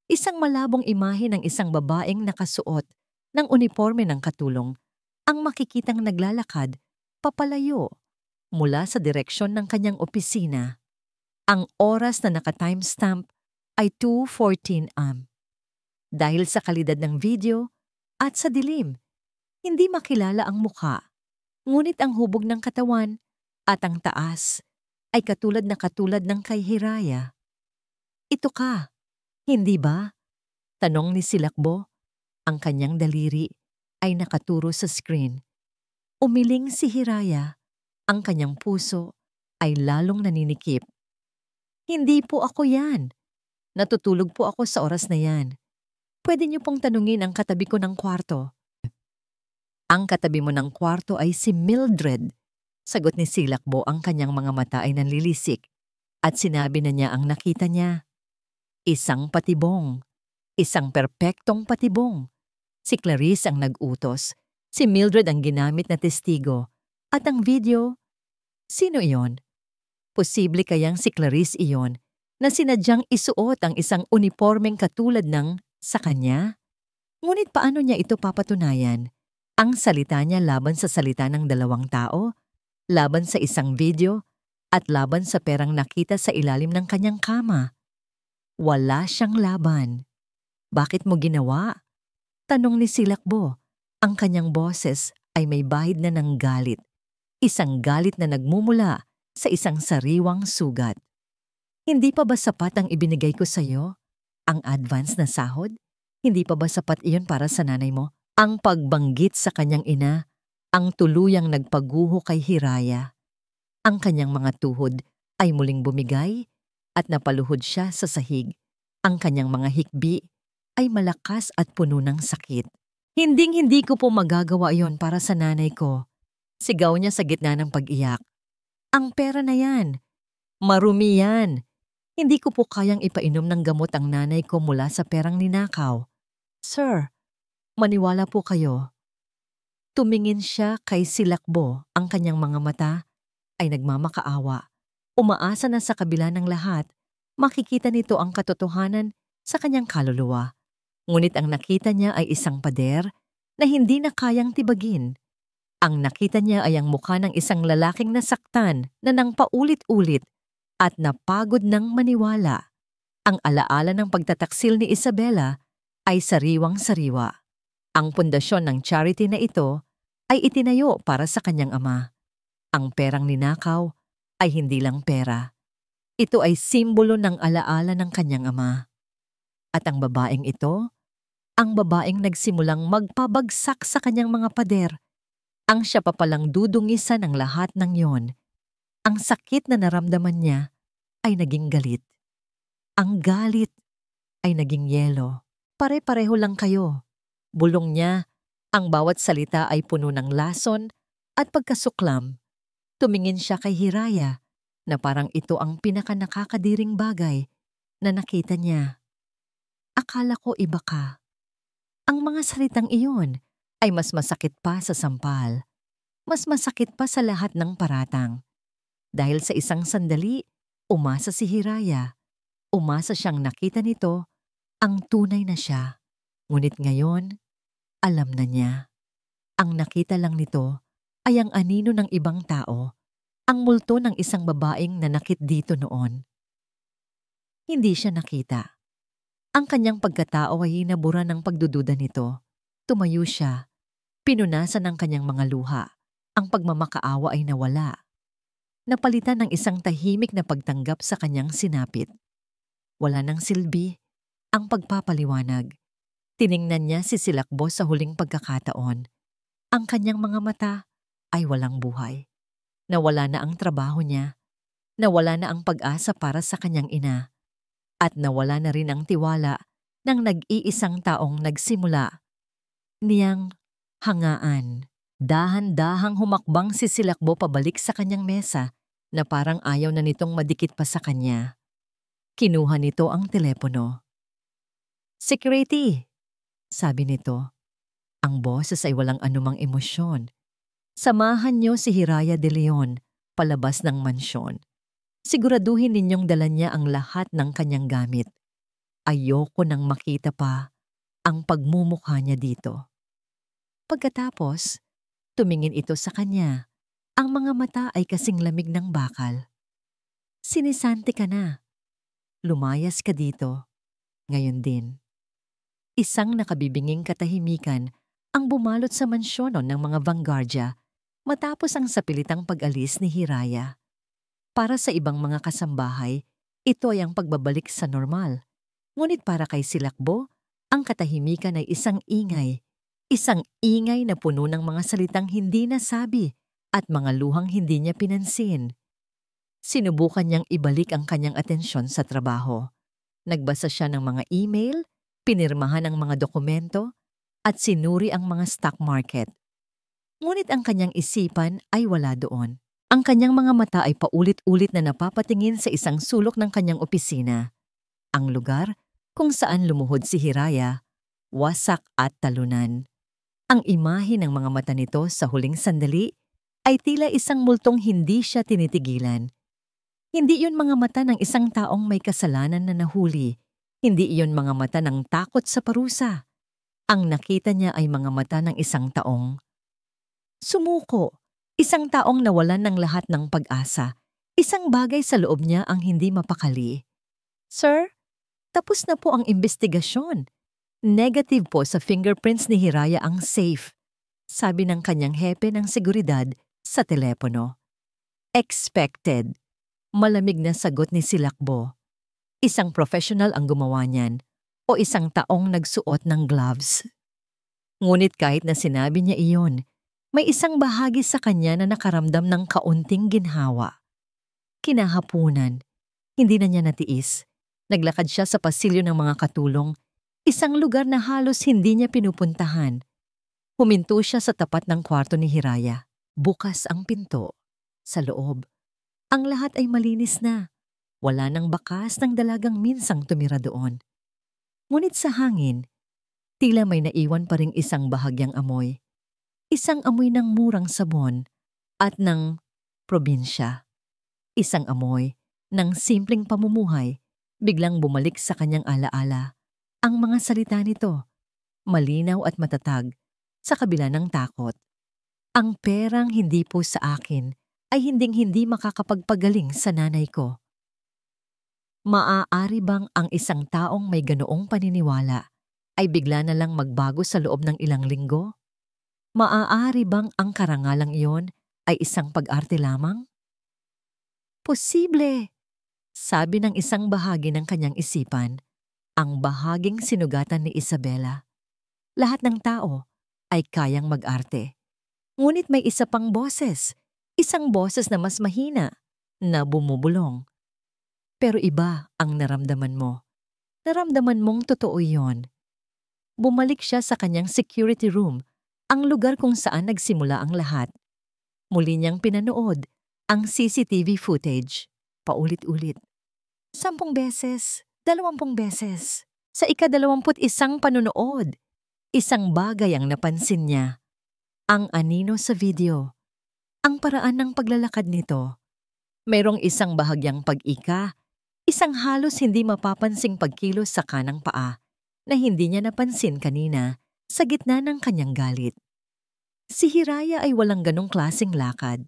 A: Isang malabong imahe ng isang babaeng nakasuot ng uniforme ng katulong ang makikitang naglalakad papalayo mula sa direksyon ng kanyang opisina. Ang oras na naka-timestamp ay 2:14 am. Dahil sa kalidad ng video at sa dilim, hindi makilala ang mukha. Ngunit ang hubog ng katawan at ang taas ay katulad ng kay Hiraya. Ito ka, hindi ba? Tanong ni Silakbo Ang kanyang daliri ay nakaturo sa screen. Umiling si Hiraya. Ang kanyang puso ay lalong naninikip. Hindi po ako yan. Natutulog po ako sa oras na yan. Pwede niyo pong tanungin ang katabi ko ng kwarto. Ang katabi mo ng kwarto ay si Mildred. Sagot ni Silakbo, ang kanyang mga mata ay nanlilisik. At sinabi na niya ang nakita niya. Isang patibong. Isang perpektong patibong. Si Clarice ang nag-utos. Si Mildred ang ginamit na testigo. At ang video, sino iyon? Posible kayang si Clarice iyon na sinadyang isuot ang isang unipormeng katulad ng sa kanya? Ngunit paano niya ito papatunayan? Ang salita niya laban sa salita ng dalawang tao, laban sa isang video, at laban sa perang nakita sa ilalim ng kanyang kama. Wala siyang laban. Bakit mo ginawa? Tanong ni Silakbo. Ang kanyang boses ay may bahid na ng galit. Isang galit na nagmumula sa isang sariwang sugat. Hindi pa ba sapat ang ibinigay ko sa iyo? Ang advance na sahod? Hindi pa ba sapat iyon para sa nanay mo? Ang pagbanggit sa kanyang ina, ang tuluyang nagpaguho kay Hiraya. Ang kanyang mga tuhod ay muling bumigay at napaluhod siya sa sahig. Ang kanyang mga hikbi ay malakas at puno ng sakit. Hinding-hindi ko po magagawa iyon para sa nanay ko. Sigaw niya sa gitna ng pag-iyak. Ang pera na yan. Marumi yan. Hindi ko po kayang ipainom ng gamot ang nanay ko mula sa perang ninakaw. Sir, maniwala po kayo. Tumingin siya kay Silakbo, ang kanyang mga mata ay nagmamakaawa. Umaasa na sa kabila ng lahat, makikita nito ang katotohanan sa kanyang kaluluwa. Ngunit ang nakita niya ay isang pader na hindi na kayang tibagin. Ang nakita niya ay ang mukha ng isang lalaking nasaktan na nang paulit-ulit at napagod ng maniwala. Ang alaala ng pagtataksil ni Isabela ay sariwang-sariwa. Ang pundasyon ng charity na ito ay itinayo para sa kanyang ama. Ang perang ninakaw ay hindi lang pera. Ito ay simbolo ng alaala ng kanyang ama. At ang babaeng ito, ang babaeng nagsimulang magpabagsak sa kanyang mga pader, ang siya pa palang dudungisan ng lahat ng yon. Ang sakit na naramdaman niya ay naging galit. Ang galit ay naging yelo. Pare-pareho lang kayo. Bulong niya, ang bawat salita ay puno ng lason at pagkasuklam. Tumingin siya kay Hiraya na parang ito ang pinakanakakadiring bagay na nakita niya. Akala ko iba ka. Ang mga salitang iyon ay mas masakit pa sa sampal. Mas masakit pa sa lahat ng paratang. Dahil sa isang sandali, umasa si Hiraya. Umasa siyang nakita nito ang tunay na siya. Ngunit ngayon, alam na niya. Ang nakita lang nito ay ang anino ng ibang tao, ang multo ng isang babaeng nanakit dito noon. Hindi siya nakita. Ang kanyang pagkatao ay hinabura ng pagdududa nito. Tumayo siya. Pinunasan ng kanyang mga luha. Ang pagmamakaawa ay nawala. Napalitan ng isang tahimik na pagtanggap sa kanyang sinapit. Wala nang silbi ang pagpapaliwanag. Tiningnan niya si Silakbo sa huling pagkakataon. Ang kanyang mga mata ay walang buhay. Nawala na ang trabaho niya. Nawala na ang pag-asa para sa kanyang ina. At nawala na rin ang tiwala ng nag-iisang taong nagsimula niyang hangaan. Dahan-dahang humakbang si Silakbo pabalik sa kanyang mesa na parang ayaw na nitong madikit pa sa kanya. Kinuha nito ang telepono. "Security," sabi nito. Ang boses ay walang anumang emosyon. "Samahan niyo si Hiraya de Leon palabas ng mansyon. Siguraduhin ninyong dala niya ang lahat ng kanyang gamit. Ayoko nang makita pa ang pagmumukha niya dito." Pagkatapos, tumingin ito sa kanya. Ang mga mata ay kasing lamig ng bakal. "Sinisante ka na. Lumayas ka dito. Ngayon din." Isang nakabibinging katahimikan ang bumalot sa mansyonon ng mga vanguardia matapos ang sapilitang pag-alis ni Hiraya. Para sa ibang mga kasambahay, ito ay ang pagbabalik sa normal. Ngunit para kay Silakbo, Ang katahimikan ay isang ingay na puno ng mga salitang hindi nasabi at mga luhang hindi niya pinansin. Sinubukan niyang ibalik ang kanyang atensyon sa trabaho. Nagbasa siya ng mga email, pinirmahan ang mga dokumento, at sinuri ang mga stock market. Ngunit ang kanyang isipan ay wala doon. Ang kanyang mga mata ay paulit-ulit na napapatingin sa isang sulok ng kanyang opisina. Ang lugar kung saan lumuhod si Hiraya, wasak at talunan. Ang imahe ng mga mata nito sa huling sandali ay tila isang multong hindi siya tinitigilan. Hindi iyon mga mata ng isang taong may kasalanan na nahuli. Hindi iyon mga mata ng takot sa parusa. Ang nakita niya ay mga mata ng isang taong sumuko. Isang taong nawalan ng lahat ng pag-asa. Isang bagay sa loob niya ang hindi mapakali. Sir, tapos na po ang investigasyon. Negative po sa fingerprints ni Hiraya ang safe, sabi ng kanyang hepe ng seguridad sa telepono. Expected. Malamig na sagot ni Silakbo. Isang professional ang gumawa niyan o isang taong nagsuot ng gloves. Ngunit kahit na sinabi niya iyon, may isang bahagi sa kanya na nakaramdam ng kaunting ginhawa. Kinahapunan, hindi na niya natiis. Naglakad siya sa pasilyo ng mga katulong, isang lugar na halos hindi niya pinupuntahan. Huminto siya sa tapat ng kwarto ni Hiraya. Bukas ang pinto. Sa loob, ang lahat ay malinis na. Wala nang bakas ng dalagang minsang tumira doon. Ngunit sa hangin, tila may naiwan pa ring isang bahagyang amoy. Isang amoy ng murang sabon at ng probinsya. Isang amoy ng simpleng pamumuhay. Biglang bumalik sa kanyang alaala. Ang mga salita nito, malinaw at matatag, sa kabila ng takot. Ang perang hindi po sa akin ay hinding-hindi makakapagpagaling sa nanay ko. Maaari bang ang isang taong may ganoong paniniwala ay bigla na lang magbago sa loob ng ilang linggo? Maaari bang ang karangalang iyon ay isang pag-arte lamang? Posible, sabi ng isang bahagi ng kanyang isipan, ang bahaging sinugatan ni Isabela. Lahat ng tao ay kayang mag-arte. Ngunit may isa pang boses, isang boses na mas mahina, na bumubulong. Pero iba ang naramdaman mo. Naramdaman mong totoo iyon. Bumalik siya sa kanyang security room, ang lugar kung saan nagsimula ang lahat. Muli niyang pinanood ang CCTV footage, paulit-ulit. 10 beses, 20 beses. Sa ika-21 panunood, isang bagay ang napansin niya. Ang anino sa video. Ang paraan ng paglalakad nito. Mayroong isang bahagyang pag-ika, isang halos hindi mapapansing pagkilos sa kanang paa na hindi niya napansin kanina sa gitna ng kanyang galit. Si Hiraya ay walang ganong klaseng lakad.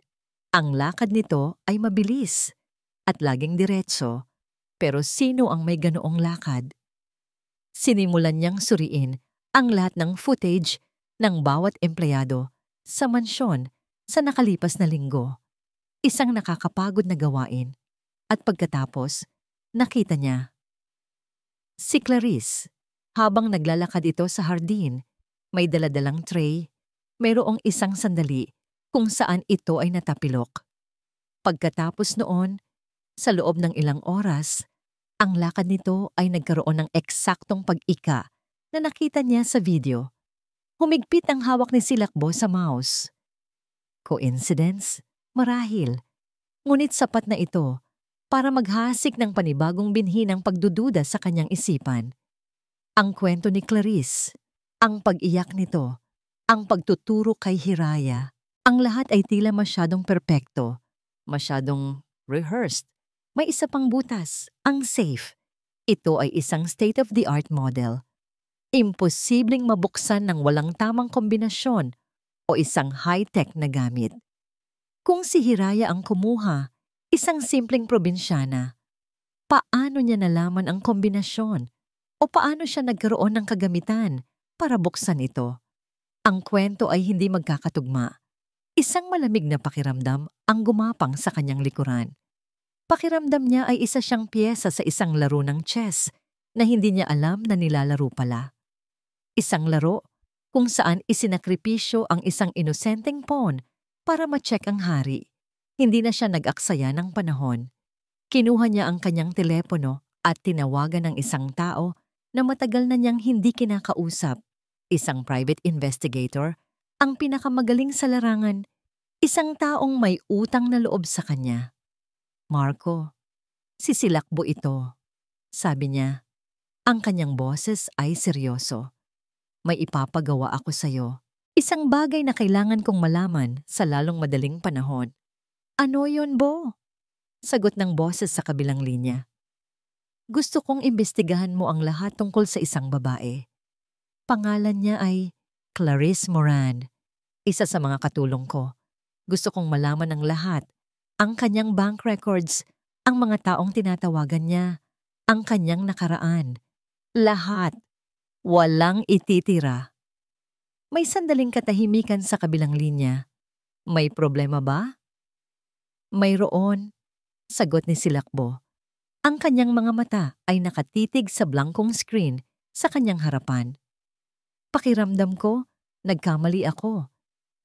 A: Ang lakad nito ay mabilis at laging diretso, pero sino ang may ganoong lakad? Sinimulan niyang suriin ang lahat ng footage ng bawat empleyado sa mansyon sa nakalipas na linggo. Isang nakakapagod na gawain. At pagkatapos, nakita niya si Clarice. Habang naglalakad ito sa hardin, may daladalang tray, mayroong isang sandali kung saan ito ay natapilok. Pagkatapos noon, sa loob ng ilang oras, ang lakad nito ay nagkaroon ng eksaktong pag-ika na nakita niya sa video. Humigpit ang hawak ni Silakbo sa mouse. Coincidence? Marahil. Ngunit sapat na ito para maghasik ng panibagong binhi ng pagdududa sa kanyang isipan. Ang kwento ni Clarice, ang pag-iyak nito, ang pagtuturo kay Hiraya, ang lahat ay tila masyadong perpekto, masyadong rehearsed. May isa pang butas, ang safe. Ito ay isang state-of-the-art model. Imposibleng mabuksan ng walang tamang kombinasyon o isang high-tech na gamit. Kung si Hiraya ang kumuha, isang simpleng probinsyana, paano niya nalaman ang kombinasyon o paano siya nagkaroon ng kagamitan para buksan ito? Ang kwento ay hindi magkakatugma. Isang malamig na pakiramdam ang gumapang sa kanyang likuran. Pakiramdam niya ay isa siyang piyesa sa isang laro ng chess na hindi niya alam na nilalaro pala. Isang laro kung saan isinakripisyo ang isang inosenteng pawn para ma-check ang hari. Hindi na siya nag-aksaya ng panahon. Kinuha niya ang kanyang telepono at tinawagan ng isang tao na matagal na niyang hindi kinakausap. Isang private investigator, ang pinakamagaling sa larangan, isang taong may utang na loob sa kanya. Marco, sisilakbo ito. Sabi niya, ang kanyang boses ay seryoso. May ipapagawa ako sa'yo. Isang bagay na kailangan kong malaman sa lalong madaling panahon. Ano yon, Bo? Sagot ng boses sa kabilang linya. Gusto kong imbestigahan mo ang lahat tungkol sa isang babae. Pangalan niya ay Clarice Moran. Isa sa mga katulong ko. Gusto kong malaman ang lahat. Ang kanyang bank records, ang mga taong tinatawagan niya, ang kanyang nakaraan. Lahat. Walang ititira. May sandaling katahimikan sa kabilang linya. May problema ba? Mayroon, sagot ni Silakbo. Ang kanyang mga mata ay nakatitig sa blankong screen sa kanyang harapan. Pakiramdam ko, nagkamali ako.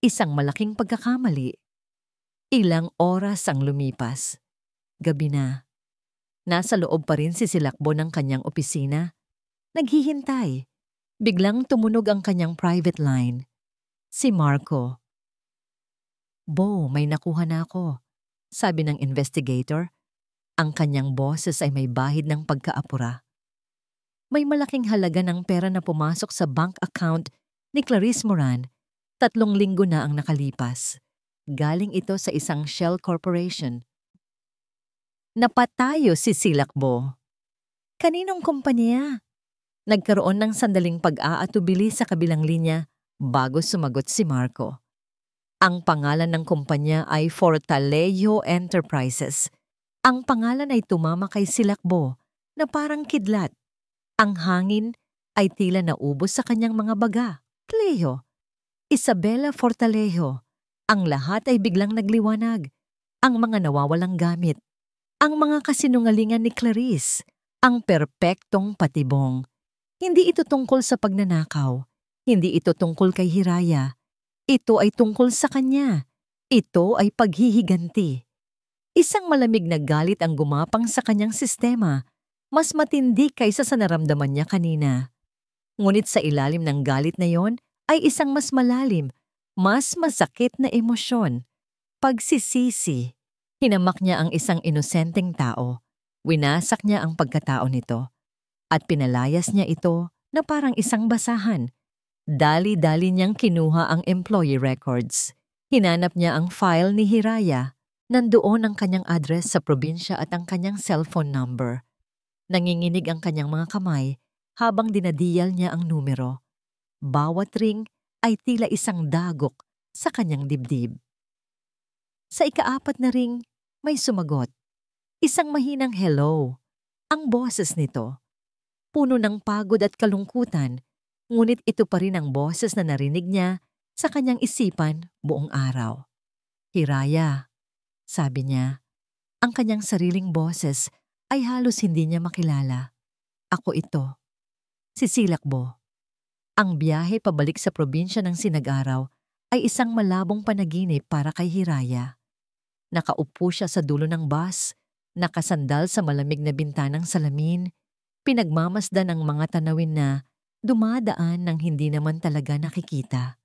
A: Isang malaking pagkakamali. Ilang oras ang lumipas. Gabi na. Nasa loob pa rin si Silakbo ng kanyang opisina. Naghihintay. Biglang tumunog ang kanyang private line. Si Marco. Bo, may nakuha na ako. Sabi ng investigator. Ang kanyang boses ay may bahid ng pagkaapura. May malaking halaga ng pera na pumasok sa bank account ni Clarice Moran. 3 linggo na ang nakalipas. Galing ito sa isang shell corporation. Napatayo si Silakbo. Kaninong kumpanya? Nagkaroon ng sandaling pag-aatubili sa kabilang linya bago sumagot si Marco. Ang pangalan ng kumpanya ay Fortaleza Enterprises. Ang pangalan ay tumama kay Silakbo na parang kidlat. Ang hangin ay tila naubos sa kanyang mga baga. Leo, Isabela Fortaleza. Ang lahat ay biglang nagliwanag. Ang mga nawawalang gamit. Ang mga kasinungalingan ni Clarice. Ang perpektong patibong. Hindi ito tungkol sa pagnanakaw. Hindi ito tungkol kay Hiraya. Ito ay tungkol sa kanya. Ito ay paghihiganti. Isang malamig na galit ang gumapang sa kanyang sistema, mas matindi kaysa sa naramdaman niya kanina. Ngunit sa ilalim ng galit na yon ay isang mas malalim, mas masakit na emosyon. Pagsisisi. Hinamak niya ang isang inosenteng tao. Winasak niya ang pagkatao nito. At pinalayas niya ito na parang isang basahan. Dali-dali niyang kinuha ang employee records. Hinanap niya ang file ni Hiraya. Nandoon ang kanyang address sa probinsya at ang kanyang cellphone number. Nanginginig ang kanyang mga kamay habang dinadiyal niya ang numero. Bawat ring ay tila isang dagok sa kanyang dibdib. Sa ika-4 na ring, may sumagot. Isang mahinang hello. Ang boses nito. Puno ng pagod at kalungkutan, ngunit ito pa rin ang boses na narinig niya sa kanyang isipan buong araw. Hiraya. Sabi niya, ang kanyang sariling boses ay halos hindi niya makilala. Ako ito. Si Silakbo. Ang biyahe pabalik sa probinsya ng Sinag-araw ay isang malabong panaginip para kay Hiraya. Nakaupo siya sa dulo ng bus, nakasandal sa malamig na bintanang salamin, pinagmamasdan ang mga tanawin na dumadaan ng hindi naman talaga nakikita.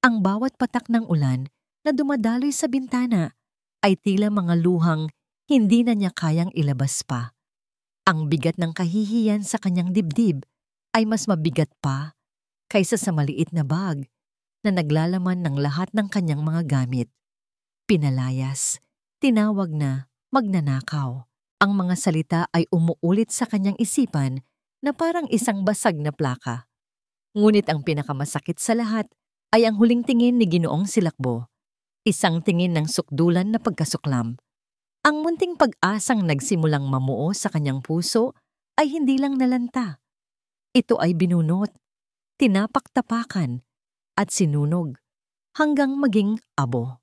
A: Ang bawat patak ng ulan na dumadaloy sa bintana ay tila mga luhang hindi na niya kayang ilabas pa. Ang bigat ng kahihiyan sa kanyang dibdib ay mas mabigat pa kaysa sa maliit na bag na naglalaman ng lahat ng kanyang mga gamit. Pinalayas, tinawag na magnanakaw. Ang mga salita ay umuulit sa kanyang isipan na parang isang basag na plaka. Ngunit ang pinakamasakit sa lahat ay ang huling tingin ni Ginoong Silakbo. Isang tingin ng sukdulan na pagkasuklam. Ang munting pag-asang nagsimulang mamuo sa kanyang puso ay hindi lang nalanta. Ito ay binunot, tinapak-tapakan, at sinunog hanggang maging abo.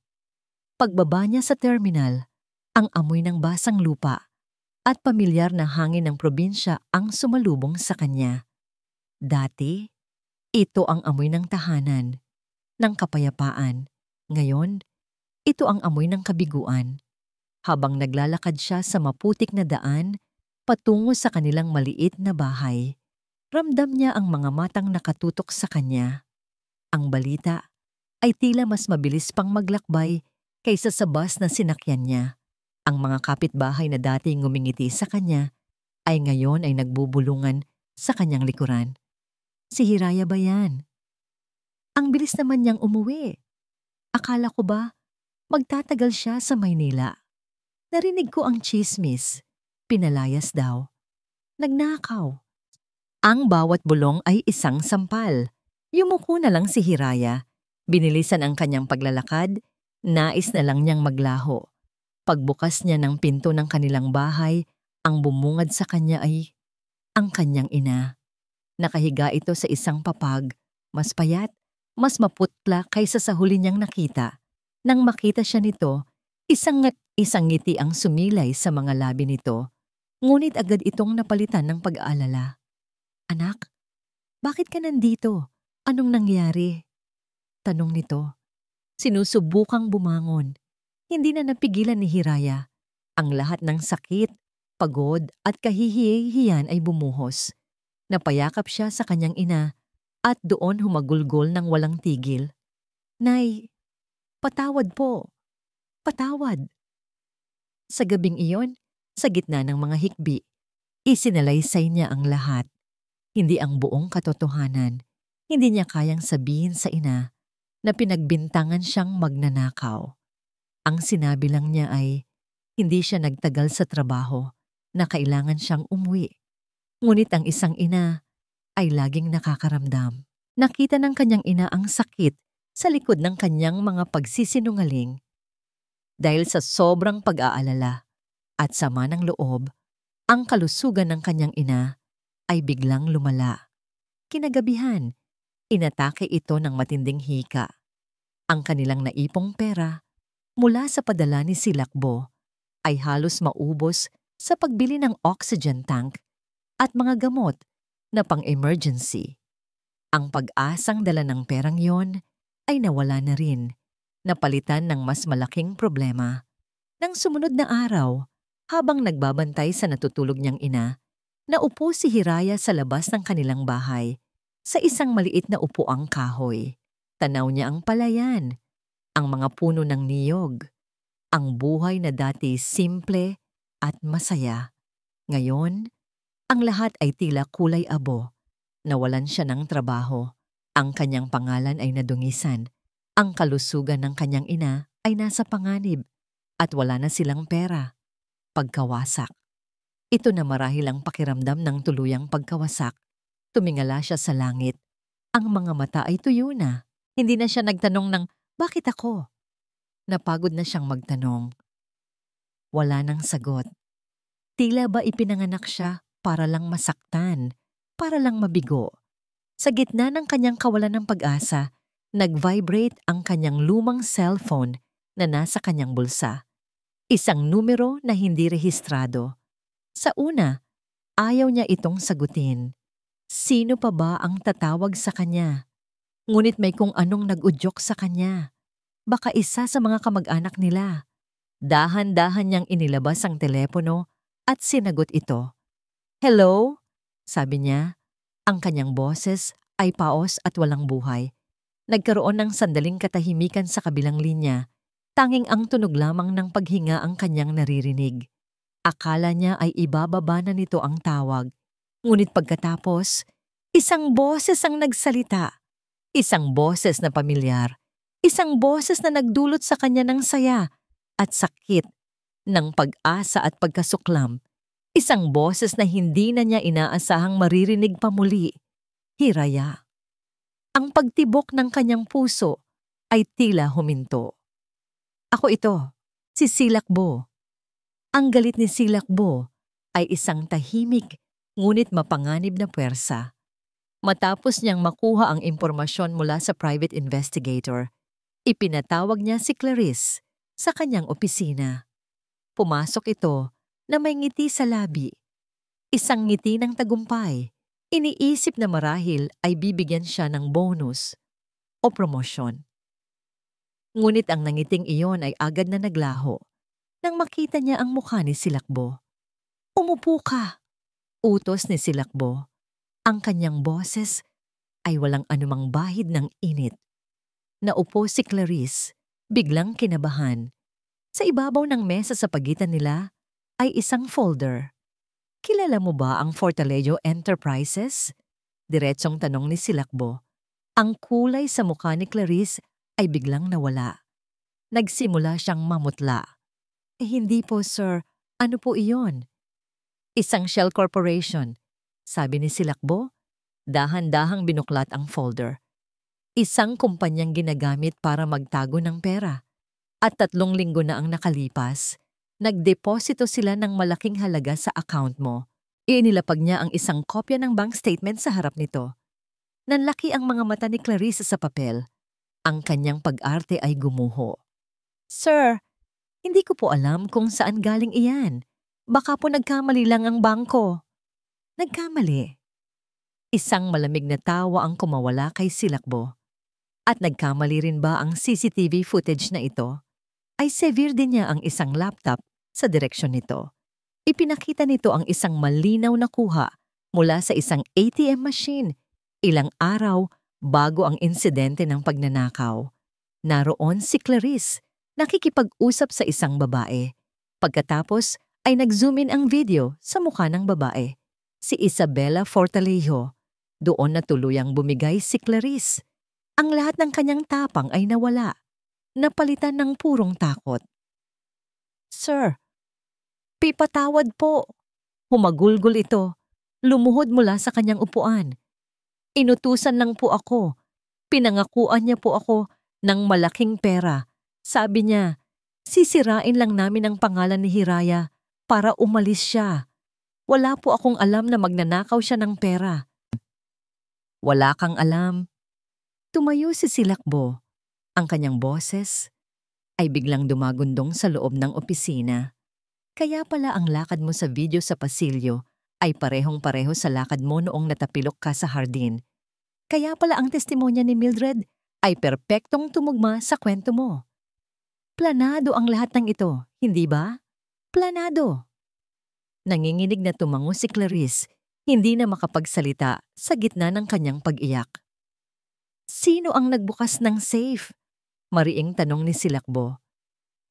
A: Pagbaba niya sa terminal, ang amoy ng basang lupa at pamilyar na hangin ng probinsya ang sumalubong sa kanya. Dati, Ito ang amoy ng tahanan, ng kapayapaan. Ngayon, ito ang amoy ng kabiguan. Habang naglalakad siya sa maputik na daan, patungo sa kanilang maliit na bahay, ramdam niya ang mga matang nakatutok sa kanya. Ang balita ay tila mas mabilis pang maglakbay kaysa sa bus na sinakyan niya. Ang mga kapitbahay na dati ngumingiti sa kanya ay ngayon ay nagbubulungan sa kanyang likuran. Si Hiraya ba yan? Ang bilis naman niyang umuwi. Akala ko ba magtatagal siya sa Maynila? Narinig ko ang tsismis. Pinalayas daw. Nagnakaw. Ang bawat bulong ay isang sampal. Yumuko na lang si Hiraya. Binilisan ang kanyang paglalakad. Nais na lang niyang maglaho. Pagbukas niya ng pinto ng kanilang bahay, ang bumungad sa kanya ay ang kanyang ina. Nakahiga ito sa isang papag, mas payat, mas maputla kaysa sa huli niyang nakita. Nang makita siya nito, isang ngiti ang sumilay sa mga labi nito, ngunit agad itong napalitan ng pag-aalala. Anak, bakit ka nandito? Anong nangyari? Tanong nito. Sinusubukang bumangon. Hindi na napigilan ni Hiraya. Ang lahat ng sakit, pagod at kahihiyan ay bumuhos. Napayakap siya sa kanyang ina at doon humagulgol ng walang tigil. Nay, patawad po. Patawad. Sa gabing iyon, sa gitna ng mga hikbi, isinalaysay niya ang lahat. Hindi ang buong katotohanan. Hindi niya kayang sabihin sa ina na pinagbintangan siyang magnanakaw. Ang sinabi lang niya ay hindi siya nagtagal sa trabaho na kailangan siyang umuwi. Ngunit ang isang ina ay laging nakakaramdam. Nakita ng kanyang ina ang sakit sa likod ng kanyang mga pagsisinungaling. Dahil sa sobrang pag-aalala at sama ng loob, ang kalusugan ng kanyang ina ay biglang lumala. Kinagabihan, inatake ito ng matinding hika. Ang kanilang naipong pera mula sa padala ni Silakbo ay halos maubos sa pagbili ng oxygen tank at mga gamot na pang-emergency. Ang pag-asang dala ng perang yon ay nawala na rin, napalitan ng mas malaking problema. Nang sumunod na araw, habang nagbabantay sa natutulog niyang ina, naupo si Hiraya sa labas ng kanilang bahay sa isang maliit na upuang kahoy. Tanaw niya ang palayan, ang mga puno ng niyog, ang buhay na dati simple at masaya. Ngayon, ang lahat ay tila kulay abo. Nawalan siya ng trabaho. Ang kanyang pangalan ay nadungisan. Ang kalusugan ng kanyang ina ay nasa panganib at wala na silang pera. Pagkawasak. Ito na marahil ang pakiramdam ng tuluyang pagkawasak. Tumingala siya sa langit. Ang mga mata ay tuyo na. Hindi na siya nagtanong ng, bakit ako? Napagod na siyang magtanong. Wala nang sagot. Tila ba ipinanganak siya para lang masaktan, para lang mabigo. Sa gitna ng kanyang kawalan ng pag-asa, nag-vibrate ang kanyang lumang cellphone na nasa kanyang bulsa. Isang numero na hindi rehistrado. Sa una, ayaw niya itong sagutin. Sino pa ba ang tatawag sa kanya? Ngunit may kung anong nag-udyok sa kanya. Baka isa sa mga kamag-anak nila. Dahan-dahan niyang inilabas ang telepono at sinagot ito. Hello? Sabi niya. Ang kanyang boses ay paos at walang buhay. Nagkaroon ng sandaling katahimikan sa kabilang linya. Tanging ang tunog lamang ng paghinga ang kanyang naririnig. Akala niya ay ibababa na nito ang tawag. Ngunit pagkatapos, isang boses ang nagsalita. Isang boses na pamilyar. Isang boses na nagdulot sa kanya ng saya at sakit, ng pag-asa at pagkasuklam. Isang boses na hindi na niya inaasahang maririnig pa muli. Hiraya. Ang pagtibok ng kanyang puso ay tila huminto. Ako ito, si Silakbo. Ang galit ni Silakbo ay isang tahimik ngunit mapanganib na puwersa. Matapos niyang makuha ang impormasyon mula sa private investigator, ipinatawag niya si Clarice sa kanyang opisina. Pumasok ito na may ngiti sa labi. Isang ngiti ng tagumpay. Iniisip na marahil ay bibigyan siya ng bonus o promosyon. Ngunit ang nangiting iyon ay agad na naglaho nang makita niya ang mukha ni Silakbo. "Umupo ka!" Utos ni Silakbo. Ang kanyang boses ay walang anumang bahid ng init. Naupo si Clarice, biglang kinabahan. Sa ibabaw ng mesa sa pagitan nila ay isang folder. "Kilala mo ba ang Fortaleza Enterprises?" Diretsong tanong ni Silakbo. Ang kulay sa mukha ni Clarice ay biglang nawala. Nagsimula siyang mamutla. Hindi po, sir. Ano po iyon?" "Isang shell corporation," sabi ni Silakbo. Dahan-dahang binuklat ang folder. Isang kumpanyang ginagamit para magtago ng pera. At 3 linggo na ang nakalipas, nagdeposito sila ng malaking halaga sa account mo. Inilapag niya ang isang kopya ng bank statement sa harap nito. Nanlaki ang mga mata ni Clarissa sa papel. Ang kanyang pag-arte ay gumuho. "Sir, hindi ko po alam kung saan galing iyan. Baka po nagkamali lang ang bangko." "Nagkamali?" Isang malamig na tawa ang kumawala kay Silakbo. "At nagkamali rin ba ang CCTV footage na ito?" Ay severe din niya ang isang laptop sa direksyon nito. Ipinakita nito ang isang malinaw na kuha mula sa isang ATM machine ilang araw bago ang insidente ng pagnanakaw. Naroon si Clarice, nakikipag-usap sa isang babae. Pagkatapos ay nag-zoom in ang video sa mukha ng babae, si Isabela Fortalejo. Doon na tuluyang bumigay si Clarice. Ang lahat ng kanyang tapang ay nawala. Napalitan ng purong takot. "Sir, pipatawad po." Humagulgol ito. Lumuhod mula sa kanyang upuan. "Inutusan lang po ako. Pinangakuan niya po ako ng malaking pera. Sabi niya, sisirain lang namin ang pangalan ni Hiraya para umalis siya. Wala po akong alam na magnanakaw siya ng pera." "Wala kang alam." Tumayo si Silakbo. Ang kanyang boses ay biglang dumagundong sa loob ng opisina. "Kaya pala ang lakad mo sa video sa pasilyo ay parehong-pareho sa lakad mo noong natapilok ka sa hardin. Kaya pala ang testimonya ni Mildred ay perpektong tumugma sa kwento mo. Planado ang lahat ng ito, hindi ba? Planado." Nanginginig na tumango si Clarice, hindi na makapagsalita sa gitna ng kanyang pag-iyak. "Sino ang nagbukas ng safe?" Mariing tanong ni Silakbo.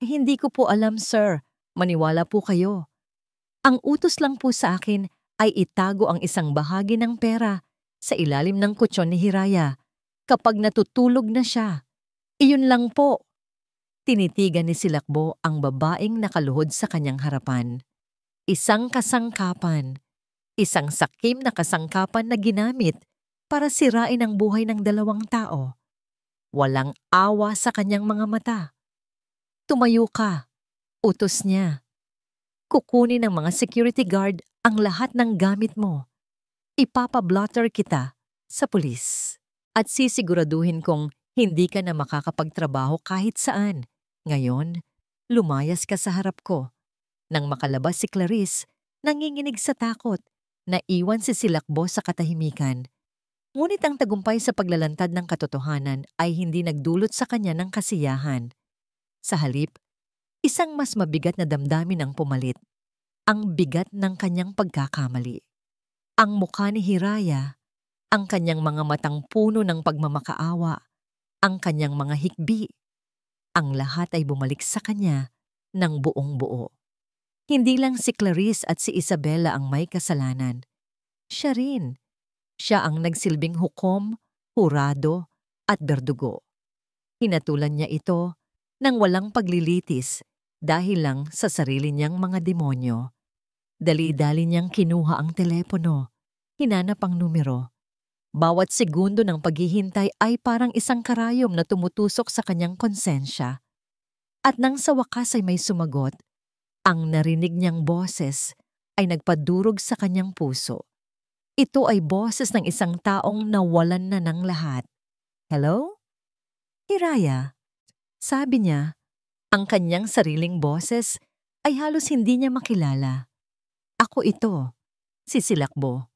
A: "Hindi ko po alam, sir. Maniwala po kayo. Ang utos lang po sa akin ay itago ang isang bahagi ng pera sa ilalim ng kutsyon ni Hiraya kapag natutulog na siya. Iyon lang po." Tinitigan ni Silakbo ang babaeng nakaluhod sa kanyang harapan. Isang kasangkapan. Isang sakim na kasangkapan na ginamit para sirain ang buhay ng 2 tao. Walang awa sa kanyang mga mata. "Tumayo ka," utos niya. "Kukunin ng mga security guard ang lahat ng gamit mo. Ipapablotter kita sa pulis. At sisiguraduhin kong hindi ka na makakapagtrabaho kahit saan. Ngayon, lumayas ka sa harap ko." Nang makalabas si Clarice, nanginginig sa takot, naiwan si Silakbo sa katahimikan. Ngunit ang tagumpay sa paglalantad ng katotohanan ay hindi nagdulot sa kanya ng kasiyahan. Sa halip, isang mas mabigat na damdamin ang pumalit. Ang bigat ng kanyang pagkakamali. Ang mukha ni Hiraya, ang kanyang mga matang puno ng pagmamakaawa, ang kanyang mga hikbi. Ang lahat ay bumalik sa kanya ng buong buo. Hindi lang si Clarice at si Isabela ang may kasalanan. Siya rin. Siya ang nagsilbing hukom, hurado, at berdugo. Hinatulan niya ito ng walang paglilitis dahil lang sa sarili niyang mga demonyo. Dali-dali niyang kinuha ang telepono, hinanap ang numero. Bawat segundo ng paghihintay ay parang isang karayom na tumutusok sa kanyang konsensya. At nang sa wakas ay may sumagot, ang narinig niyang boses ay nagpadurog sa kanyang puso. Ito ay boses ng isang taong nawalan na ng lahat. "Hello? Hiraya?" Sabi niya. Ang kanyang sariling boses ay halos hindi niya makilala. "Ako ito, si Silakbo."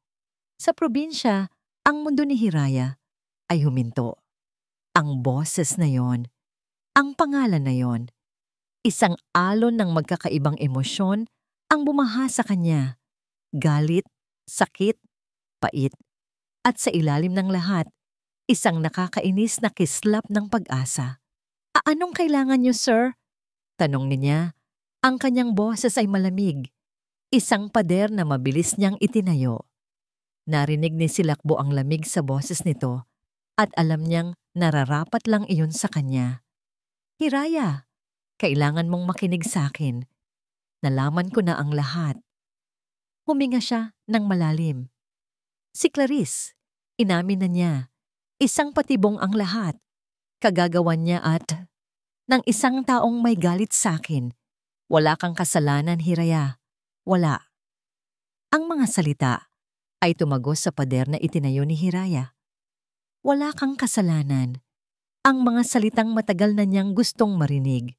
A: Sa probinsya, ang mundo ni Hiraya ay huminto. Ang boses na yon, ang pangalan na yon, isang alon ng magkakaibang emosyon ang bumaha sa kanya. Galit, sakit, pait, at sa ilalim ng lahat, isang nakakainis na kislap ng pag-asa. Anong kailangan niyo, sir?" Tanong niya. Ang kanyang boses ay malamig, isang pader na mabilis niyang itinayo. Narinig ni Silakbo ang lamig sa boses nito at alam niyang nararapat lang iyon sa kanya. "Hiraya, kailangan mong makinig sa akin. Nalaman ko na ang lahat." Huminga siya ng malalim. Si Clarice, inamin na niya, isang patibong ang lahat. Kagagawan niya at ng isang taong may galit sa akin. "Wala kang kasalanan, Hiraya. Wala." Ang mga salita ay tumagos sa pader na itinayo ni Hiraya. "Wala kang kasalanan." Ang mga salitang matagal na niyang gustong marinig.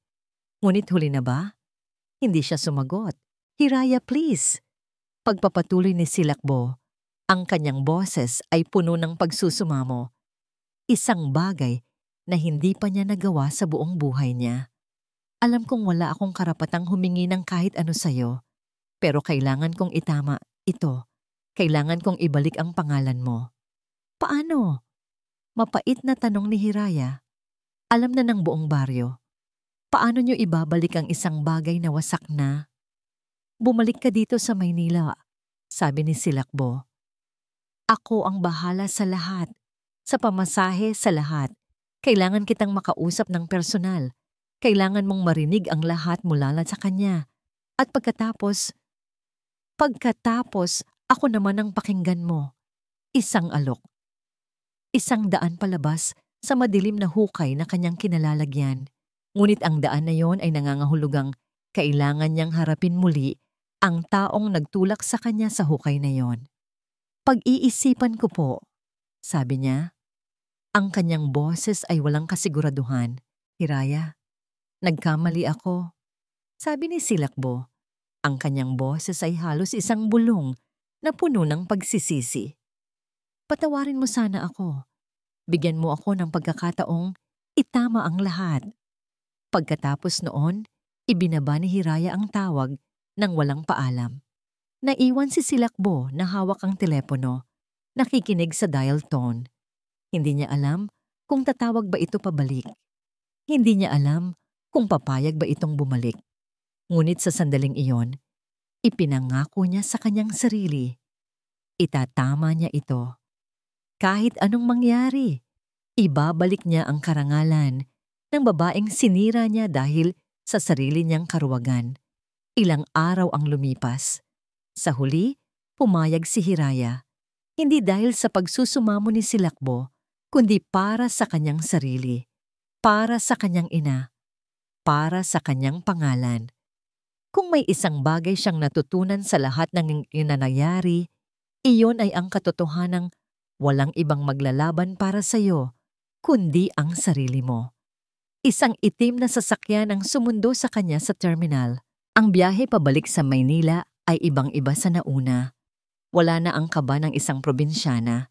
A: Ngunit huli na ba? Hindi siya sumagot. "Hiraya, please." Pagpapatuloy ni Silakbo, ang kanyang boses ay puno ng pagsusumamo. Isang bagay na hindi pa niya nagawa sa buong buhay niya. "Alam kong wala akong karapatang humingi ng kahit ano sa'yo, pero kailangan kong itama ito. Kailangan kong ibalik ang pangalan mo." "Paano?" Mapait na tanong ni Hiraya. Alam na ng buong baryo. "Paano niyo ibabalik ang isang bagay na wasak na?" "Bumalik ka dito sa Maynila," sabi ni Silakbo. "Ako ang bahala sa lahat. Sa pamasahe, sa lahat. Kailangan kitang makausap ng personal. Kailangan mong marinig ang lahat mula sa kanya. At pagkatapos, ako naman ang pakinggan mo." Isang alok. Isang daan palabas sa madilim na hukay na kanyang kinalalagyan. Ngunit ang daan na yon ay nangangahulugang kailangan niyang harapin muli ang taong nagtulak sa kanya sa hukay na yon. "Pag-iisipan ko po," sabi niya. Ang kanyang boses ay walang kasiguraduhan. "Hiraya, nagkamali ako," sabi ni Silakbo. Ang kanyang boses ay halos isang bulong na puno ng pagsisisi. "Patawarin mo sana ako. Bigyan mo ako ng pagkakataong itama ang lahat." Pagkatapos noon, ibinaba ni Hiraya ang tawag nang walang paalam. Naiwan si Silakbo na hawak ang telepono, nakikinig sa dial tone. Hindi niya alam kung tatawag ba ito pabalik. Hindi niya alam kung papayag ba itong bumalik. Ngunit sa sandaling iyon, ipinangako niya sa kanyang sarili. Itatama niya ito. Kahit anong mangyari, ibabalik niya ang karangalan ng babaeng sinira niya dahil sa sarili niyang karuwagan. Ilang araw ang lumipas. Sa huli, pumayag si Hiraya. Hindi dahil sa pagsusumamo ni Silakbo, kundi para sa kanyang sarili, para sa kanyang ina, para sa kanyang pangalan. Kung may isang bagay siyang natutunan sa lahat ng nangyayari, iyon ay ang katotohanang walang ibang maglalaban para sa iyo, kundi ang sarili mo. Isang itim na sasakyan ang sumundo sa kanya sa terminal. Ang biyahe pabalik sa Maynila ay ibang-iba sa nauna. Wala na ang kaba ng isang probinsyana.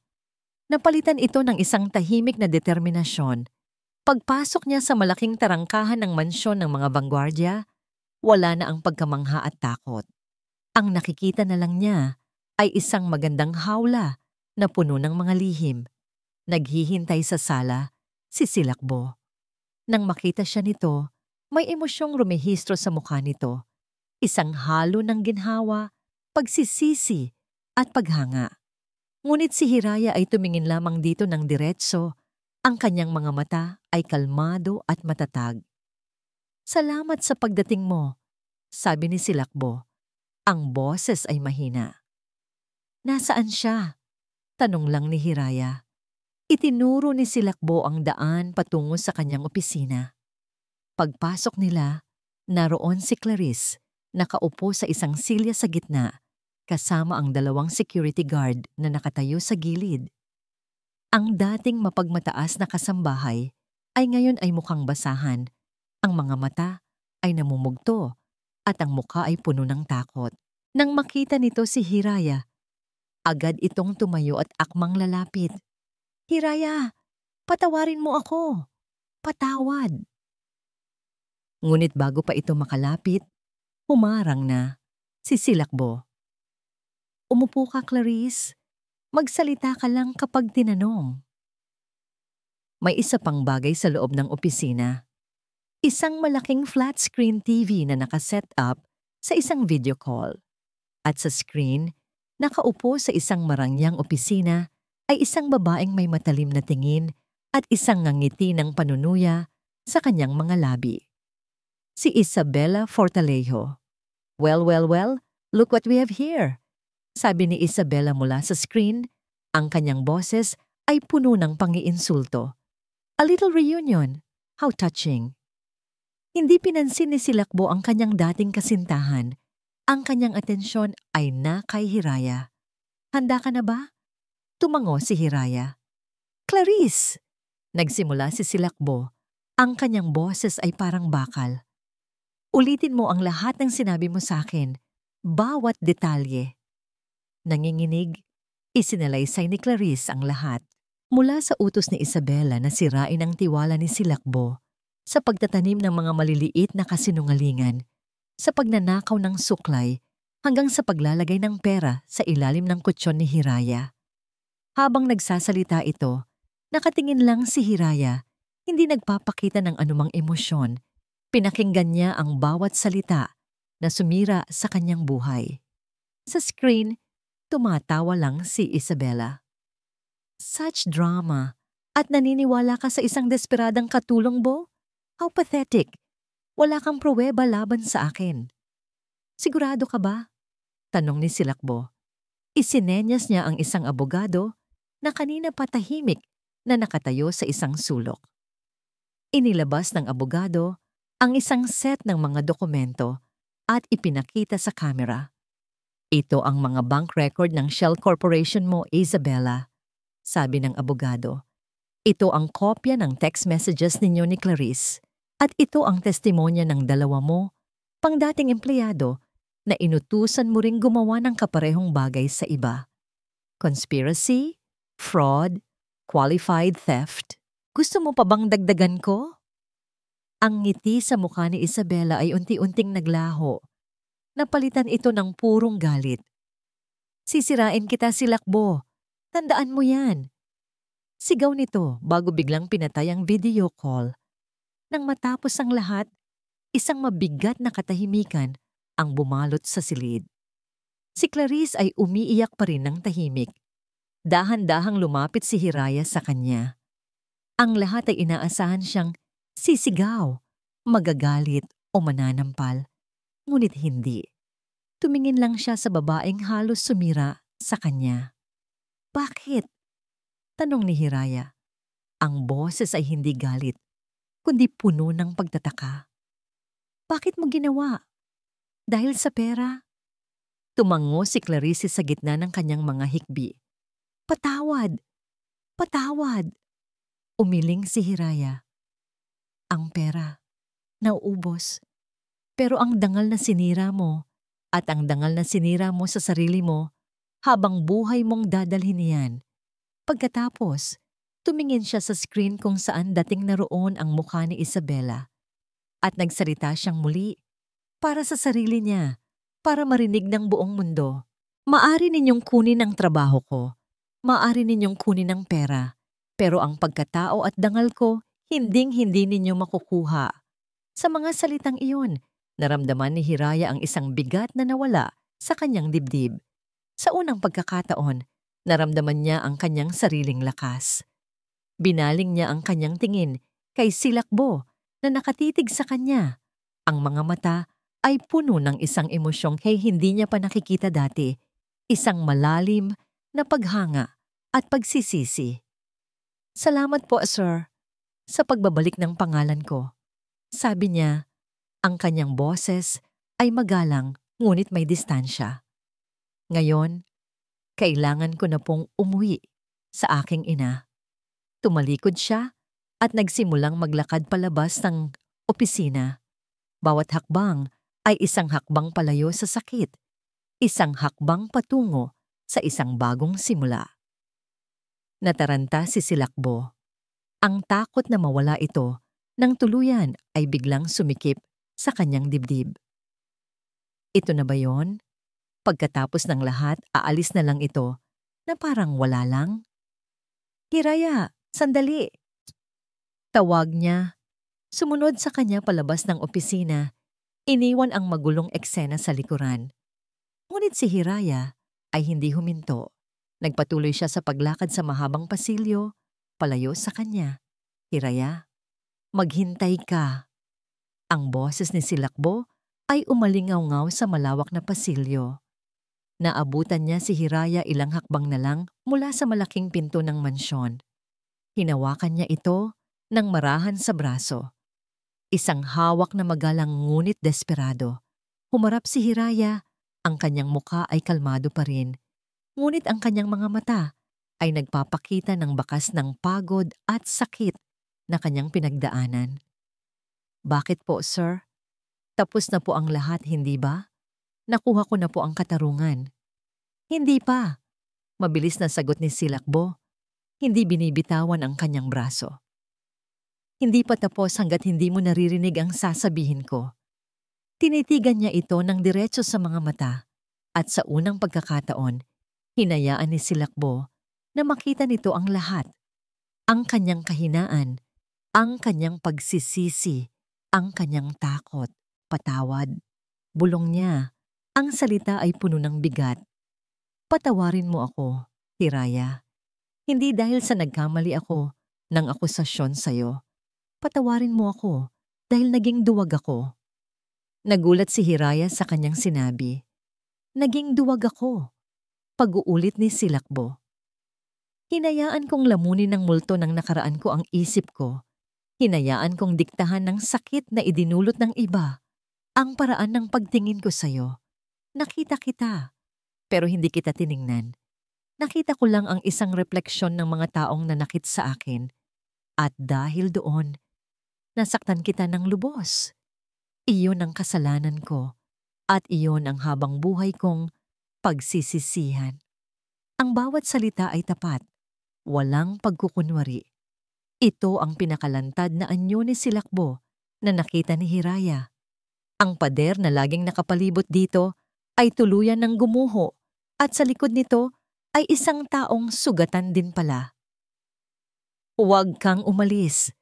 A: Napalitan ito ng isang tahimik na determinasyon. Pagpasok niya sa malaking tarangkahan ng mansyon ng mga vanguardia, wala na ang pagkamangha at takot. Ang nakikita na lang niya ay isang magandang hawla na puno ng mga lihim. Naghihintay sa sala si Silakbo. Nang makita siya nito, may emosyong rumehistro sa mukha nito. Isang halo ng ginhawa, pagsisisi at paghanga. Ngunit si Hiraya ay tumingin lamang dito ng diretso. Ang kanyang mga mata ay kalmado at matatag. "Salamat sa pagdating mo," sabi ni Silakbo. Ang boses ay mahina. "Nasaan siya?" tanong lang ni Hiraya. Itinuro ni Silakbo ang daan patungo sa kanyang opisina. Pagpasok nila, naroon si Clarice, nakaupo sa isang silya sa gitna, kasama ang 2 security guard na nakatayo sa gilid. Ang dating mapagmataas na kasambahay ay ngayon ay mukhang basahan. Ang mga mata ay namumugto at ang mukha ay puno ng takot. Nang makita nito si Hiraya, Agad itong tumayo at akmang lalapit. Hiraya, patawarin mo ako. Patawad. Ngunit bago pa ito makalapit, humarang na si Silakbo. Umupo ka, Clarice. Magsalita ka lang kapag tinanong. May isa pang bagay sa loob ng opisina. Isang malaking flat screen TV na nakaset up sa isang video call. At sa screen, nakaupo sa isang marangyang opisina ay isang babaeng may matalim na tingin at isang ngangiti ng panunuya sa kanyang mga labi. Si Isabela Fortalejo. Well, look what we have here. Sabi ni Isabela mula sa screen, ang kanyang boses ay puno ng pangiinsulto. A little reunion. How touching. Hindi pinansin ni Silakbo ang kanyang dating kasintahan. Ang kanyang atensyon ay na kay Hiraya. Handa ka na ba? Tumango si Hiraya. Clarice! Nagsimula si Silakbo. Ang kanyang boses ay parang bakal. Ulitin mo ang lahat ng sinabi mo sa akin. Bawat detalye. Nanginginig, isinalaysay ni Clarice ang lahat. Mula sa utos ni Isabela na sirain ang tiwala ni Silakbo, sa pagtatanim ng mga maliliit na kasinungalingan, sa pagnanakaw ng suklay, hanggang sa paglalagay ng pera sa ilalim ng kutsyon ni Hiraya. Habang nagsasalita ito, nakatingin lang si Hiraya, hindi nagpapakita ng anumang emosyon. Pinakinggan niya ang bawat salita na sumira sa kanyang buhay. Sa screen, tumatawa lang si Isabela. Such drama. At naniniwala ka sa isang desperadang katulong, Bo? How pathetic. Wala kang pruweba laban sa akin. Sigurado ka ba? Tanong ni Silakbo. Isinenyas niya ang isang abogado na kanina patahimik na nakatayo sa isang sulok. Inilabas ng abogado ang isang set ng mga dokumento at ipinakita sa kamera. Ito ang mga bank record ng Shell Corporation mo, Isabela, sabi ng abogado. Ito ang kopya ng text messages ninyo ni Clarice at ito ang testimonya ng dalawa mo, pangdating empleyado, na inutusan mo ring gumawa ng kaparehong bagay sa iba. Conspiracy, fraud, qualified theft. Gusto mo pa bang dagdagan ko? Ang ngiti sa mukha ni Isabela ay unti-unting naglaho. Napalitan ito ng purong galit. Sisirain kita, Silakbo. Tandaan mo yan. Sigaw nito bago biglang pinatay ang video call. Nang matapos ang lahat, isang mabigat na katahimikan ang bumalot sa silid. Si Clarice ay umiiyak pa rin ng tahimik. Dahan-dahang lumapit si Hiraya sa kanya. Ang lahat ay inaasahan siyang sisigaw, magagalit o mananampal. Ngunit hindi. Tumingin lang siya sa babaeng halos sumira sa kanya. Bakit? Tanong ni Hiraya. Ang boses ay hindi galit, kundi puno ng pagtataka. Bakit mo ginawa? Dahil sa pera? Tumango si Clarice sa gitna ng kanyang mga hikbi. Patawad! Patawad! Umiling si Hiraya. Ang pera, nauubos. Pero ang dangal na sinira mo at ang dangal na sinira mo sa sarili mo, habang buhay mong dadalhin niyan. Pagkatapos, tumingin siya sa screen kung saan dating naroon ang mukha ni Isabela. At nagsalita siyang muli, para sa sarili niya, para marinig ng buong mundo. Maari ninyong kunin ang trabaho ko, maari ninyong kunin ang pera, pero ang pagkatao at dangal ko, hinding-hindi ninyo makukuha. Sa mga salitang iyon, naramdaman ni Hiraya ang isang bigat na nawala sa kanyang dibdib. Sa unang pagkakataon, naramdaman niya ang kanyang sariling lakas. Binaling niya ang kanyang tingin kay Silakbo na nakatitig sa kanya. Ang mga mata ay puno ng isang emosyong kay hindi niya pa nakikita dati, isang malalim na paghanga at pagsisisi. Salamat po, sir, sa pagbabalik ng pangalan ko. Sabi niya, ang kanyang boses ay magalang ngunit may distansya. Ngayon, kailangan ko na pong umuwi sa aking ina. Tumalikod siya at nagsimulang maglakad palabas ng opisina. Bawat hakbang ay isang hakbang palayo sa sakit, isang hakbang patungo sa isang bagong simula. Nataranta si Silakbo. Ang takot na mawala ito nang tuluyan ay biglang sumikip sa kanyang dibdib. Ito na ba yon? Pagkatapos ng lahat, aalis na lang ito na parang wala lang? Hiraya, sandali! Tawag niya. Sumunod sa kanya palabas ng opisina, iniwan ang magulong eksena sa likuran. Ngunit si Hiraya ay hindi huminto. Nagpatuloy siya sa paglakad sa mahabang pasilyo, palayo sa kanya. Hiraya, maghintay ka. Ang boses ni Silakbo ay umalingaw-ngaw sa malawak na pasilyo. Naabutan niya si Hiraya ilang hakbang na lang mula sa malaking pinto ng mansyon. Hinawakan niya ito ng marahan sa braso. Isang hawak na magalang ngunit desperado. Humarap si Hiraya, ang kanyang muka ay kalmado pa rin. Ngunit ang kanyang mga mata ay nagpapakita ng bakas ng pagod at sakit na kanyang pinagdaanan. Bakit po, sir? Tapos na po ang lahat, hindi ba? Nakuha ko na po ang katarungan. Hindi pa. Mabilis na sagot ni Silakbo. Hindi binibitawan ang kanyang braso. Hindi pa tapos hanggat hindi mo naririnig ang sasabihin ko. Tinitigan niya ito ng diretso sa mga mata at sa unang pagkakataon, hinayaan ni Silakbo na makita nito ang lahat. Ang kanyang kahinaan, ang kanyang pagsisisi, ang kanyang takot, patawad. Bulong niya, ang salita ay puno ng bigat. Patawarin mo ako, Hiraya. Hindi dahil sa nagkamali ako ng akusasyon sa'yo. Patawarin mo ako dahil naging duwag ako. Nagulat si Hiraya sa kanyang sinabi. Naging duwag ako. Pag-uulit ni Silakbo. Hinayaan kong lamunin ng multo ng nakaraan ko ang isip ko. Hinayaan kong diktahan ng sakit na idinulot ng iba. Ang paraan ng pagtingin ko sa'yo. Nakita kita, pero hindi kita tiningnan. Nakita ko lang ang isang refleksyon ng mga taong nanakit sa akin. At dahil doon, nasaktan kita ng lubos. Iyon ang kasalanan ko at iyon ang habang buhay kong pagsisisihan. Ang bawat salita ay tapat, walang pagkukunwari. Ito ang pinakalantad na anyo ni Silakbo na nakita ni Hiraya. Ang pader na laging nakapalibot dito ay tuluyan ng gumuho at sa likod nito ay isang taong sugatan din pala. Huwag kang umalis.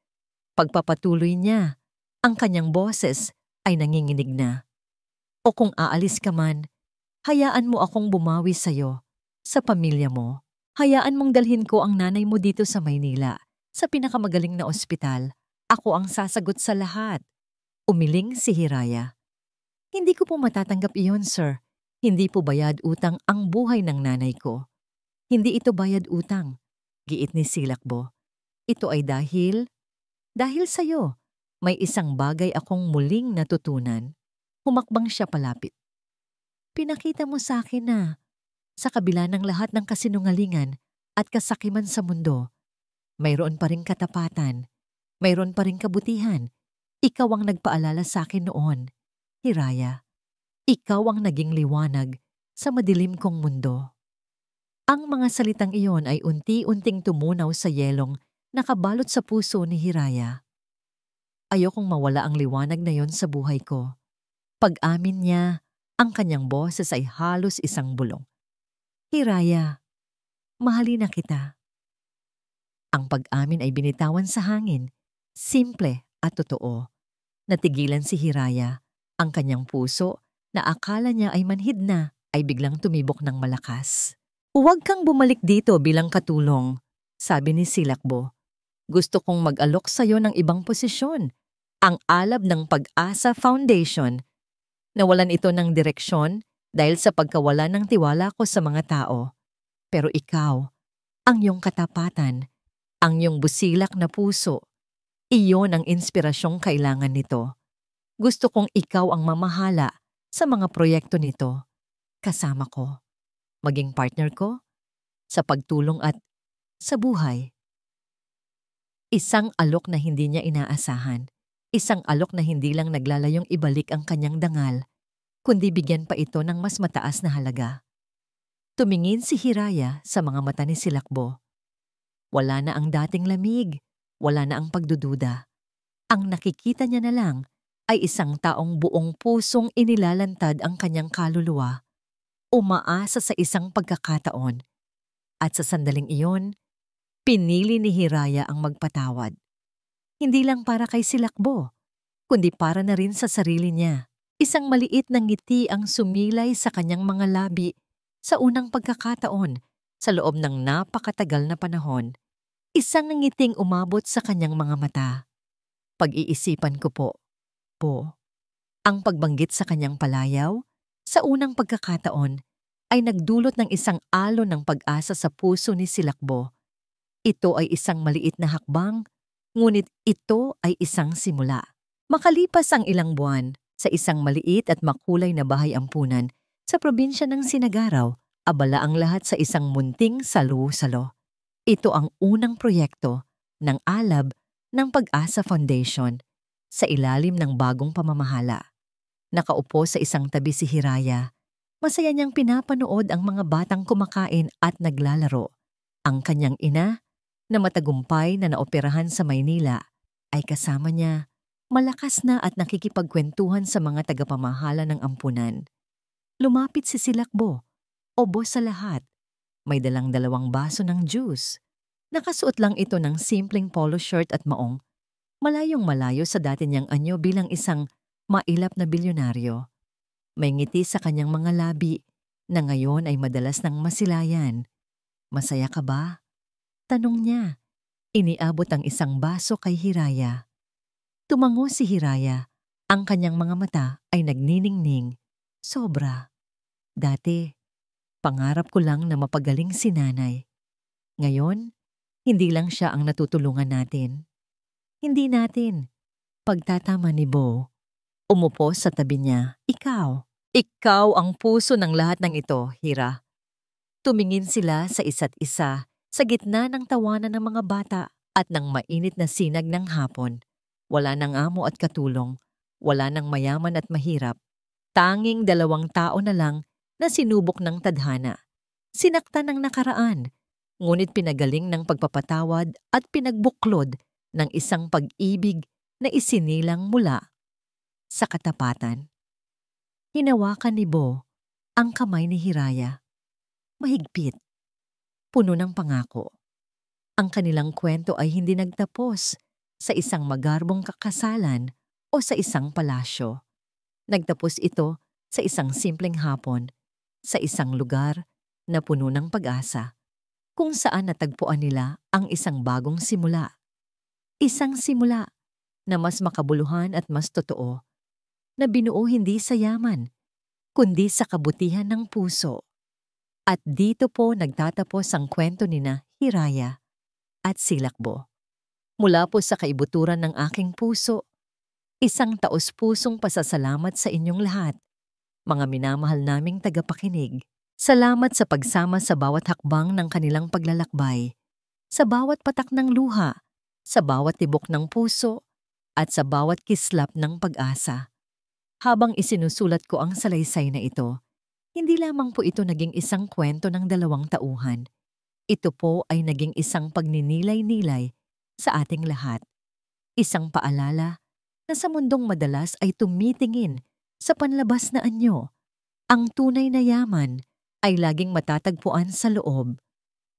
A: Pagpapatuloy niya, ang kanyang boses ay nanginginig na. O kung aalis ka man, hayaan mo akong bumawi sa'yo, sa pamilya mo. Hayaan mong dalhin ko ang nanay mo dito sa Maynila, sa pinakamagaling na ospital. Ako ang sasagot sa lahat. Umiling si Hiraya. Hindi ko po matatanggap iyon, sir. Hindi po bayad utang ang buhay ng nanay ko. Hindi ito bayad utang, giit ni Silakbo. Ito ay dahil sa'yo. May isang bagay akong muling natutunan. Humakbang siya palapit. Pinakita mo sa akin na, sa kabila ng lahat ng kasinungalingan at kasakiman sa mundo, mayroon pa ring katapatan, mayroon pa ring kabutihan. Ikaw ang nagpaalala sa akin noon, Hiraya. Ikaw ang naging liwanag sa madilim kong mundo. Ang mga salitang iyon ay unti-unting tumunaw sa yelong nakabalot sa puso ni Hiraya. Ayokong mawala ang liwanag na yon sa buhay ko. Pag-amin niya, ang kanyang boses ay halos isang bulong. Hiraya, mahalin na kita. Ang pag-amin ay binitawan sa hangin, simple at totoo. Natigilan si Hiraya, ang kanyang puso na akala niya ay manhid na ay biglang tumibok ng malakas. Huwag kang bumalik dito bilang katulong, sabi ni Silakbo. Gusto kong mag-alok sa'yo ng ibang posisyon, ang alab ng Pag-asa Foundation. Nawalan ito ng direksyon dahil sa pagkawala ng tiwala ko sa mga tao. Pero ikaw, ang iyong katapatan, ang iyong busilak na puso, iyon ang inspirasyong kailangan nito. Gusto kong ikaw ang mamahala sa mga proyekto nito. Kasama ko. Maging partner ko sa pagtulong at sa buhay. Isang alok na hindi niya inaasahan. Isang alok na hindi lang naglalayong ibalik ang kanyang dangal, kundi bigyan pa ito ng mas mataas na halaga. Tumingin si Hiraya sa mga mata ni Silakbo. Wala na ang dating lamig, wala na ang pagdududa. Ang nakikita niya na lang ay isang taong buong pusong inilalantad ang kanyang kaluluwa, umaasa sa isang pagkakataon. At sa sandaling iyon, pinili ni Hiraya ang magpatawad. Hindi lang para kay Silakbo, kundi para na rin sa sarili niya. Isang maliit na ngiti ang sumilay sa kanyang mga labi sa unang pagkakataon sa loob ng napakatagal na panahon. Isang ngiting umabot sa kanyang mga mata. Pag-iisipan ko po. Ang pagbanggit sa kanyang palayaw sa unang pagkakataon ay nagdulot ng isang alon ng pag-asa sa puso ni Silakbo. Ito ay isang maliit na hakbang, ngunit ito ay isang simula. Makalipas ang ilang buwan, sa isang maliit at makulay na bahay ampunan sa probinsya ng Sinagaraw, abala ang lahat sa isang munting salu-salo. Ito ang unang proyekto ng alab ng Pag-asa Foundation sa ilalim ng bagong pamamahala. Nakaupo sa isang tabi si Hiraya. Masaya niyang pinapanood ang mga batang kumakain at naglalaro. Ang kanyang ina, na matagumpay na naoperahan sa Maynila, ay kasama niya. Malakas na at nakikipagkwentuhan sa mga tagapamahala ng ampunan. Lumapit si Silakbo, obos sa lahat. May dalang 2 baso ng juice. Nakasuot lang ito ng simpleng polo shirt at maong. Malayong malayo sa dati niyang anyo bilang isang mailap na bilyonaryo. May ngiti sa kanyang mga labi na ngayon ay madalas nang masilayan. Masaya ka ba? Tanong niya. Iniabot ang isang baso kay Hiraya. Tumango si Hiraya. Ang kanyang mga mata ay nagniningning. Sobra. Dati, pangarap ko lang na mapagaling si nanay. Ngayon, hindi lang siya ang natutulungan natin. Hindi natin. Pagtatama ni Bo. Umupo sa tabi niya. Ikaw ang puso ng lahat ng ito, Hira. Tumingin sila sa isa't isa sa gitna ng tawanan ng mga bata at ng mainit na sinag ng hapon. Wala nang amo at katulong. Wala nang mayaman at mahirap. Tanging 2 tao na lang na sinubok ng tadhana. Sinaktan ng nakaraan, ngunit pinagaling ng pagpapatawad at pinagbuklod ng isang pag-ibig na isinilang mula sa katapatan. Hinawakan ni Bo ang kamay ni Hiraya. Mahigpit. Puno ng pangako. Ang kanilang kwento ay hindi nagtapos sa isang magarbong kakasalan o sa isang palasyo. Nagtapos ito sa isang simpleng hapon, sa isang lugar na puno ng pag-asa, kung saan natagpuan nila ang isang bagong simula. Isang simula na mas makabuluhan at mas totoo, na binuo hindi sa yaman, kundi sa kabutihan ng puso. At dito po nagtatapos ang kwento nina Hiraya at Silakbo. Mula po sa kaibuturan ng aking puso, isang taos-pusong pasasalamat sa inyong lahat, mga minamahal naming tagapakinig. Salamat sa pagsama sa bawat hakbang ng kanilang paglalakbay, sa bawat patak ng luha, sa bawat tibok ng puso, at sa bawat kislap ng pag-asa. Habang isinusulat ko ang salaysay na ito, hindi lamang po ito naging isang kwento ng 2 tauhan. Ito po ay naging isang pagninilay-nilay sa ating lahat. Isang paalala na sa mundong madalas ay tumitingin sa panlabas na anyo. Ang tunay na yaman ay laging matatagpuan sa loob,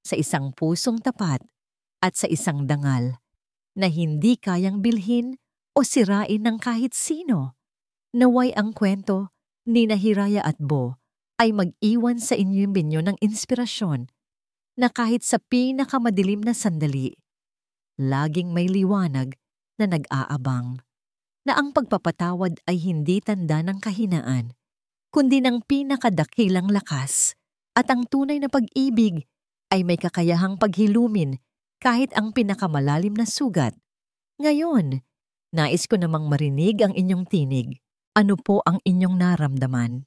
A: sa isang pusong tapat at sa isang dangal na hindi kayang bilhin o sirain ng kahit sino. Naway ang kwento ni Hiraya at Bo ay mag-iwan sa inyo ng inspirasyon na kahit sa pinakamadilim na sandali, laging may liwanag na nag-aabang, na ang pagpapatawad ay hindi tanda ng kahinaan, kundi ng pinakadakilang lakas, at ang tunay na pag-ibig ay may kakayahang paghilumin kahit ang pinakamalalim na sugat. Ngayon, nais ko namang marinig ang inyong tinig. Ano po ang inyong naramdaman?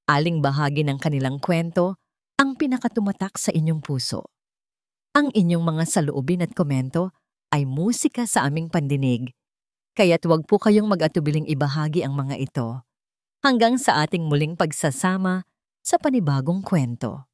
A: Aling bahagi ng kanilang kwento ang pinakatumatak sa inyong puso? Ang inyong mga saloobin at komento ay musika sa aming pandinig. Kaya't huwag po kayong mag-atubiling ibahagi ang mga ito. Hanggang sa ating muling pagsasama, sa panibagong kwento.